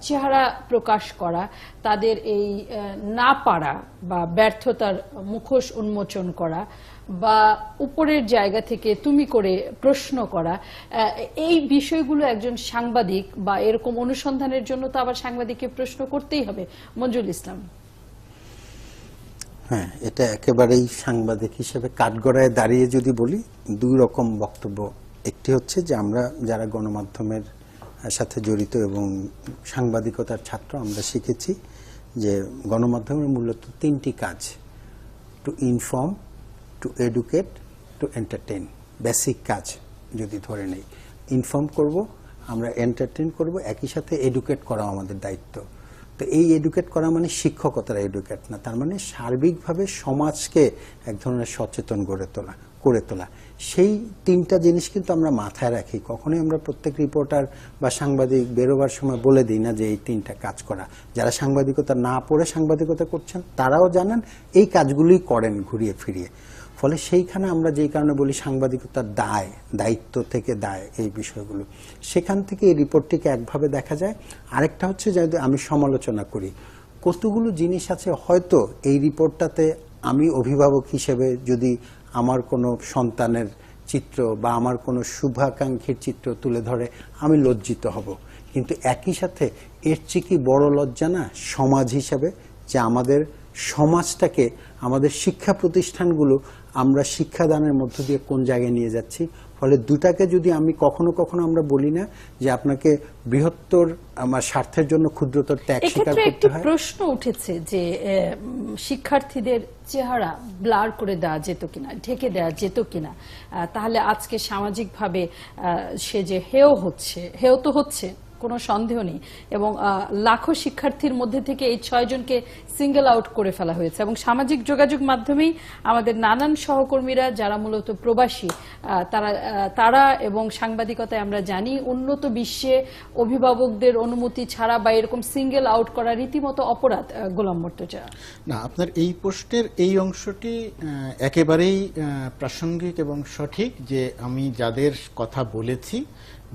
চেহারা প্রকাশ করা, তাদের এই না পারা বা ব্যর্থতার মুখোশ উন্মোচন করা বা উপরের জায়গা থেকে তুমি করে প্রশ্ন করা, এই বিষয়গুলো একজন সাংবাদিক বা এরকম অনুসন্ধানের জন্য তো আবার সাংবাদিককে প্রশ্ন করতেই হবে। মঞ্জুল ইসলাম। হ্যাঁ, এটা একেবারেই সাংবাদিক হিসেবে কাঠগড়ায় দাঁড়িয়ে যদি বলি, দুই রকম বক্তব্য। একটি হচ্ছে যে আমরা যারা গণমাধ্যমের সাথে জড়িত এবং সাংবাদিকতার ছাত্র, আমরা শিখেছি যে গণমাধ্যমের মূলত তিনটি কাজ: to inform, two educate, two entertain. Basic কাজ যদি ধরে নেই, ইনফর্ম করব, আমরা এন্টারটেইন করব, একই সাথে এডুকেট করা আমাদের দায়িত্ব। তো এই এডুকেট করা মানে শিক্ষকতার এডুকেট না, তার মানে সার্বিকভাবে সমাজকে এক ধরনের সচেতন করে তোলা। সেই তিনটা জিনিস কিন্তু আমরা মাথায় রাখি। কখনোই আমরা প্রত্যেক রিপোর্টার বা সাংবাদিক বেরোবার সময় বলে দিই না যে এই তিনটা কাজ করা। যারা সাংবাদিকতা না পড়ে সাংবাদিকতা করছেন তারাও জানেন এই কাজগুলোই করেন ঘুরিয়ে ফিরিয়ে। ফলে সেইখানে আমরা যেই কারণে বলি সাংবাদিকতার দায়িত্ব থেকে দায়, এই বিষয়গুলো সেখান থেকে এই রিপোর্টটিকে একভাবে দেখা যায়। আরেকটা হচ্ছে যদি আমি সমালোচনা করি, কতগুলো জিনিস আছে হয়তো এই রিপোর্টটাতে আমি অভিভাবক হিসেবে যদি আমার কোনো সন্তানের চিত্র বা আমার কোনো শুভাকাঙ্ক্ষীর চিত্র তুলে ধরে আমি লজ্জিত হব, কিন্তু একই সাথে এর চেয়ে কি বড় লজ্জা না সমাজ হিসাবে, যে আমাদের সমাজটাকে, আমাদের শিক্ষা প্রতিষ্ঠানগুলো আমরা শিক্ষাদানের মধ্য দিয়ে কোন জায়গায় নিয়ে যাচ্ছি। ফলে দুটাকে যদি আমি কখনো আমরা বলি না যে আপনাকে বৃহত্তর আমার স্বার্থের জন্য ক্ষুদ্রতর ত্যাগ স্বীকার করতে হয়। প্রশ্ন উঠেছে যে শিক্ষার্থীদের চেহারা ব্লার করে দেওয়া যেত কিনা, ঢেকে দেওয়া যেত কিনা, তাহলে আজকে সামাজিকভাবে সে যে হেয় তো হচ্ছে, কোনো সন্দেহ নেই, এবং লাখো শিক্ষার্থীর মধ্যে থেকে এই 6 জনকে সিঙ্গেল আউট করে ফেলা হয়েছে। এবং সামাজিক যোগাযোগ মাধ্যমেই আমাদের নানান সহকর্মীরা যারা মূলত প্রবাসী, তারা এবং সাংবাদিকতায় আমরা জানি উন্নত বিশ্বে অভিভাবকদের অনুমতি ছাড়া বা এরকম সিঙ্গেল আউট করা রীতিমতো অপরাধ। গোলাম মুর্তজা। না, আপনার এই পোস্টের এই অংশটি একেবারেই প্রাসঙ্গিক এবং সঠিক, যে আমি যাদের কথা বলেছি,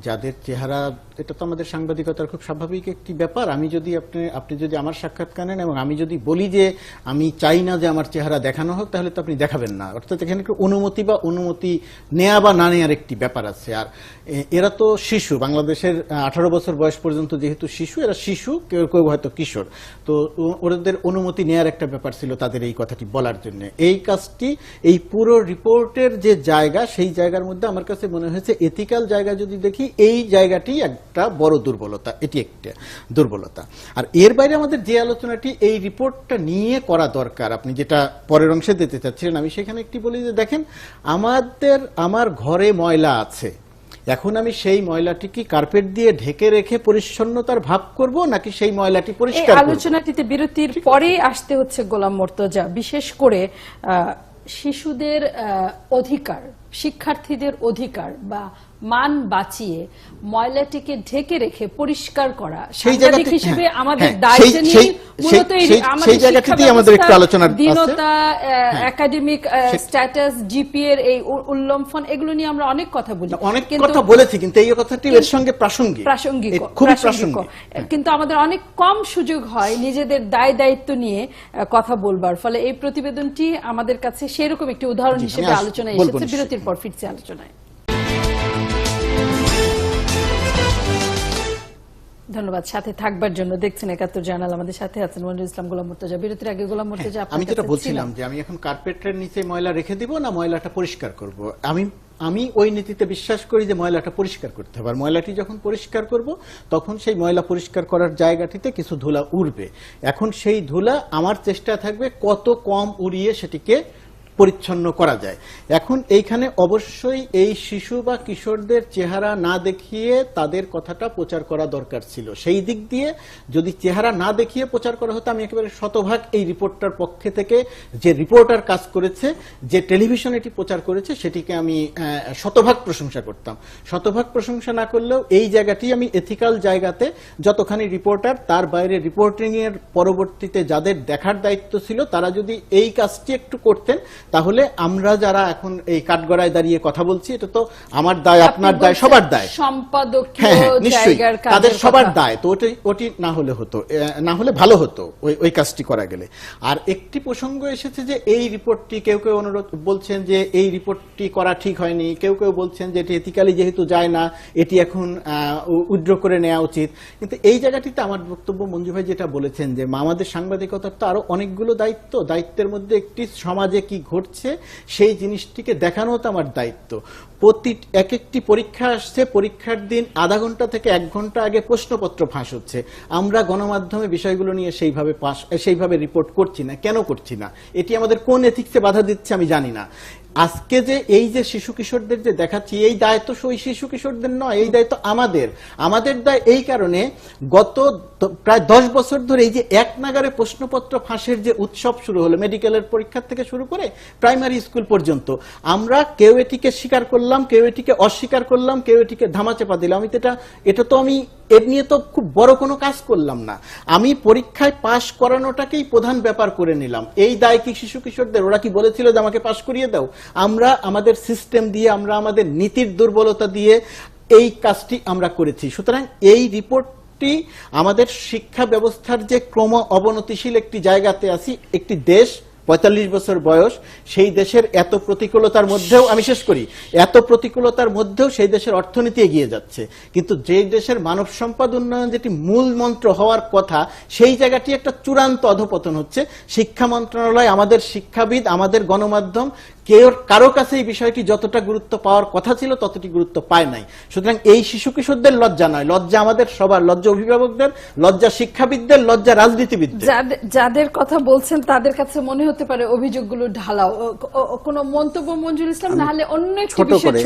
যাদের চেহারা, এটা তো আমাদের সাংবাদিকতার খুব স্বাভাবিক একটি ব্যাপার। আমি যদি আপনি যদি আমার সাক্ষাৎকার নেন এবং আমি যদি বলি যে আমি চাই না যে আমার চেহারা দেখানো হোক, তাহলে তো আপনি দেখাবেন না। অর্থাৎ এখানে অনুমতি নেয়া বা না নেয়ার একটি ব্যাপার আছে। আর এরা তো শিশু, বাংলাদেশের 18 বছর বয়স পর্যন্ত যেহেতু শিশু, এরা শিশু, কেউ হয়তো কিশোর, তো ওদের অনুমতি নেয়ার একটা ব্যাপার ছিল তাদের এই কথাটি বলার জন্য। এই কাজটি, এই পুরো রিপোর্টের যে জায়গা, সেই জায়গার মধ্যে আমার কাছে মনে হয়েছে এথিক্যাল জায়গা যদি দেখি, এই জায়গাটি একটা বড় দুর্বলতা, এটি একটা দুর্বলতা। আর এর বাইরে আমাদের যে আলোচনাটি এই রিপোর্টটা নিয়ে করা দরকার, আপনি যেটা পরের অংশে দিতে চাচ্ছিলেন, আমি সেখানে একটি বলি যে দেখেন, আমার ঘরে ময়লা আছে, এখন আমি সেই ময়লাটি কি কার্পেট দিয়ে ঢেকে রেখে পরিচ্ছন্নতার ভাব করব, নাকি সেই ময়লাটি পরিষ্কার করব? আলোচনাটিতে বিরতির পরেই আসতে হচ্ছে গোলাম মুর্তজা। বিশেষ করে শিশুদের অধিকার, শিক্ষার্থীদের অধিকার বা মান বাঁচিয়ে ময়লাটিকে ঢেকে রেখে পরিষ্কার করা সাংবাদিক হিসেবে আমাদের দায়িত্ব নিয়ে মূলত আমাদের দীনতা, একাডেমিক স্ট্যাটাস, জিপিএ এর এই উল্লঙ্ঘন, এগুলো নিয়ে আমরা অনেক কথা বলি, অনেক কথা বলেছি, কিন্তু এই কথাটি এর সঙ্গে প্রাসঙ্গিক, খুবই প্রাসঙ্গিক। কিন্তু আমাদের অনেক কম সুযোগ হয় নিজেদের দায় দায়িত্ব নিয়ে কথা বলবার। ফলে এই প্রতিবেদনটি আমাদের কাছে সেরকম একটি উদাহরণ হিসেবে আলোচনায় এসেছে। বিরতির পর ফিরছে আলোচনায়। ধন্যবাদ সাথে থাকবার জন্য। দেখছেন 71 জার্নাল, আমাদের সাথে আছেন মঞ্জুল ইসলাম, গোলাম মুর্তজা। বিরতির আগে গোলাম মুর্তজা, আমি যেটা বলছিলাম যে আমি এখন কার্পেটের নিচে ময়লা রেখে দিব না ময়লাটা পরিষ্কার করব, আমি ওই নীতিতে বিশ্বাস করি যে ময়লাটা পরিষ্কার করতে হবে। আর ময়লাটি যখন পরিষ্কার করব, তখন সেই ময়লা পরিষ্কার করার জায়গাটিতে কিছু ধুলা উড়বে। এখন সেই ধুলা আমার চেষ্টা থাকবে কত কম উড়িয়ে সেটিকে পরিচ্ছন্ন করা যায়। এখন এইখানে অবশ্যই এই শিশু বা কিশোরদের চেহারা না দেখিয়ে তাদের কথাটা প্রচার করা দরকার ছিল। সেই দিক দিয়ে যদি চেহারা না দেখিয়ে প্রচার করা হতো, আমি একেবারে শতভাগ এই রিপোর্টটার পক্ষে থেকে, যে রিপোর্টার কাজ করেছে, যে টেলিভিশন এটি প্রচার করেছে, সেটিকে আমি শতভাগ প্রশংসা করতাম। শতভাগ প্রশংসা না করলেও এই জায়গাটি আমি এথিক্যাল জায়গাতে, যতখানি রিপোর্টার তার বাইরে রিপোর্টিং এর পরবর্তীতে যাদের দেখার দায়িত্ব ছিল, তারা যদি এই কাজটি একটু করতেন, তাহলে আমরা যারা এখন এই কাঠগড়ায় দাঁড়িয়ে কথা বলছি, এটা তো আমার দায়, আপনার দায়, সবার দায়, সম্পাদকীয় নিশ্চয়ই জায়গার তাদের কাজের সবার কথা। দায়। তো ওটি না হলে হতো, না হলে ভালো হতো ওই কাজটি করা গেলে। আর একটি প্রসঙ্গ এসেছে যে এই রিপোর্টটি, কেউ কেউ অনুরোধ বলছেন যে এই রিপোর্টটি করা ঠিক হয়নি, কেউ কেউ বলছেন যে এটি এথিক্যালি যেহেতু যায় না, এটি এখন উইথড্র করে নেওয়া উচিত। কিন্তু এই জায়গাটিতে আমার বক্তব্য, মঞ্জু ভাই যেটা বলেছেন যে আমাদের সাংবাদিকতার তো আরো অনেকগুলো দায়িত্বের মধ্যে একটি সমাজে কি ঘটছে সেই জিনিসটিকে দেখানো তো আমার দায়িত্ব। এক একটি পরীক্ষা আসছে, পরীক্ষার দিন আধা ঘন্টা থেকে 1 ঘন্টা আগে প্রশ্নপত্র ফাঁস হচ্ছে, আমরা গণমাধ্যমে বিষয়গুলো নিয়ে সেইভাবে রিপোর্ট করছি না। কেন করছি না? এটি আমাদের কোন এথিক্সে বাধা দিচ্ছে আমি জানি না। আজকে যে এই যে শিশু কিশোরদের যে দেখাচ্ছি, এই দায় তো ওই শিশু কিশোরদের নয়, এই দায় তো আমাদের দায়। এই কারণে গত প্রায় 10 বছর ধরে এই যে এক নাগারে প্রশ্নপত্র ফাঁসের যে উৎসব শুরু হলো, মেডিকেলের পরীক্ষা থেকে শুরু করে প্রাইমারি স্কুল পর্যন্ত, আমরা কেউ এটিকে স্বীকার করলাম, কেউ এটিকে অস্বীকার করলাম, কেউ এটিকে ধামাচাপা দিলাম। এটা তো আমি এর নিয়ে তো খুব বড় কোনো কাজ করলাম না। আমি পরীক্ষায় পাশ করানোটাকেই প্রধান ব্যাপার করে নিলাম। এই দায় কি শিশু কিশোরদের? ওরা কি বলেছিল যে আমাকে পাশ করিয়ে দাও? আমরা আমাদের সিস্টেম দিয়ে, আমরা আমাদের নীতির দুর্বলতা দিয়ে এই কাজটি আমরা করেছি। সুতরাং এই রিপোর্টটি আমাদের শিক্ষা ব্যবস্থার যে ক্রম অবনতিশীল একটি জায়গাতে আছি, একটি দেশ 45 বছর বয়স, সেই দেশের এত প্রতিকূলতার মধ্যেও, আমি শেষ করি, এত প্রতিকূলতার মধ্যেও সেই দেশের অর্থনীতি এগিয়ে যাচ্ছে। কিন্তু যে দেশের মানব সম্পদ উন্নয়ন যেটি মূল মন্ত্র হওয়ার কথা, সেই জায়গাটি একটা চূড়ান্ত অধপতন হচ্ছে। শিক্ষা মন্ত্রণালয়, আমাদের শিক্ষাবিদ, আমাদের গণমাধ্যম, কারো কাছে এই বিষয়টি যতটা গুরুত্ব পাওয়ার কথা ছিল ততটি গুরুত্ব পায় নাই। সুতরাং এই শিশু কিশোরদের লজ্জা নয়, লজ্জা আমাদের সবার, লজ্জা অভিভাবকদের, লজ্জা শিক্ষাবিদদের, লজ্জা রাজনীতিবিদদের। যাদের কথা বলছেন তাদের কাছে মনে হতে পারে অভিযোগগুলো ঢালাও। কোনো মন্তব্য মঞ্জুর ইসলাম, না হলে অন্য একটি বিষয়ে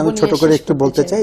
আমি ছোট করে একটু বলতে চাই।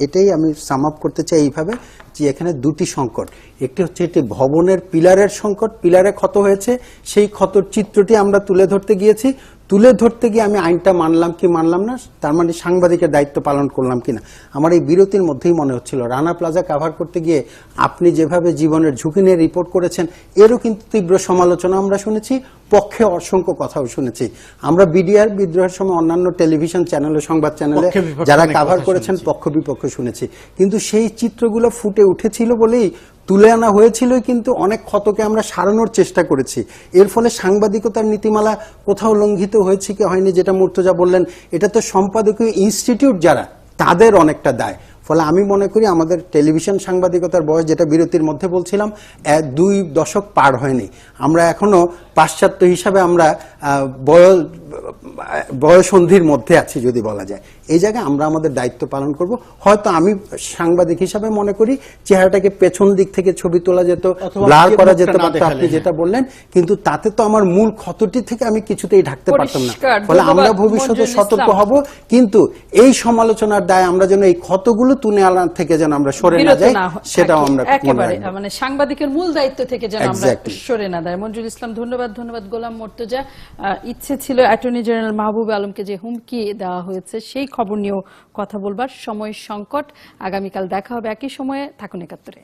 এটাই আমি সাম আপ করতে চাই এইভাবে যে এখানে দুটি সংকট। একটি হচ্ছে এটি ভবনের পিলারের সংকট, পিলারে ক্ষত হয়েছে, সেই ক্ষতর চিত্রটি আমরা তুলে ধরতে গিয়েছি। তুলে ধরতে গিয়ে আমি আইনটা মানলাম কি মানলাম না, তার মানে সাংবাদিকের দায়িত্ব পালন করলাম কিনা। আমার এই বিরতির মধ্যেই মনে হচ্ছিল রানা প্লাজা কাভার করতে গিয়ে আপনি যেভাবে জীবনের ঝুঁকি নিয়ে রিপোর্ট করেছেন, এরও কিন্তু তীব্র সমালোচনা আমরা শুনেছি, পক্ষে অসংখ্য কথাও শুনেছি। আমরা বিডিআর বিদ্রোহের সময় অন্যান্য টেলিভিশন চ্যানেলে, সংবাদ চ্যানেলে যারা কাভার করেছেন, পক্ষ বিপক্ষ শুনেছি। কিন্তু সেই চিত্রগুলো ফুটে উঠেছিল বলেই তুলে আনা হয়েছিল, কিন্তু অনেক ক্ষতকে আমরা সারানোর চেষ্টা করেছি। এর ফলে সাংবাদিকতার নীতিমালা কোথাও লঙ্ঘিত হয়েছে কি হয়নি, যেটা মুর্তজা বললেন, এটা তো সম্পাদকীয় ইনস্টিটিউট যারা, তাদের অনেকটা দায়। ফলে আমি মনে করি আমাদের টেলিভিশন সাংবাদিকতার বয়স, যেটা বিরতির মধ্যে বলছিলাম, 2 দশক পার হয়নি। আমরা এখনো পাশ্চাত্য হিসাবে আমরা বয়সন্ধির মধ্যে আছি যদি বলা যায়। এই জায়গায় আমরা আমাদের দায়িত্ব পালন করব। হয়তো আমি সাংবাদিক হিসাবে মনে করি চেহারাটাকে পেছন দিক থেকে ছবি তোলা যেত, ব্লার করা যেত, আপনি যেটা বললেন, কিন্তু তাতে তো আমার মূল ক্ষতটি থেকে আমি কিছুতেই ঢাকতে পারতাম না। ফলে আমরা ভবিষ্যতে সতর্ক হব, কিন্তু এই সমালোচনার দায় আমরা যেন এই ক্ষতগুলো তুলে আনা থেকে যেন আমরা সরে না যাই, সেটাও আমরা একেবারে, মানে সাংবাদিকের মূল দায়িত্ব থেকে যেন আমরা সরে না যাই। মঞ্জুর ইসলাম, ধন্যবাদ গোলাম মুর্তজা। ইচ্ছে ছিল অ্যাটর্নি জেনারেল মাহবুব আলমকে যে হুমকি দেওয়া হয়েছে সেই খবর নিয়েও কথা বলবার, সময় সংকট। আগামীকাল দেখা হবে একই সময়ে, থাকুন ৭১-এ।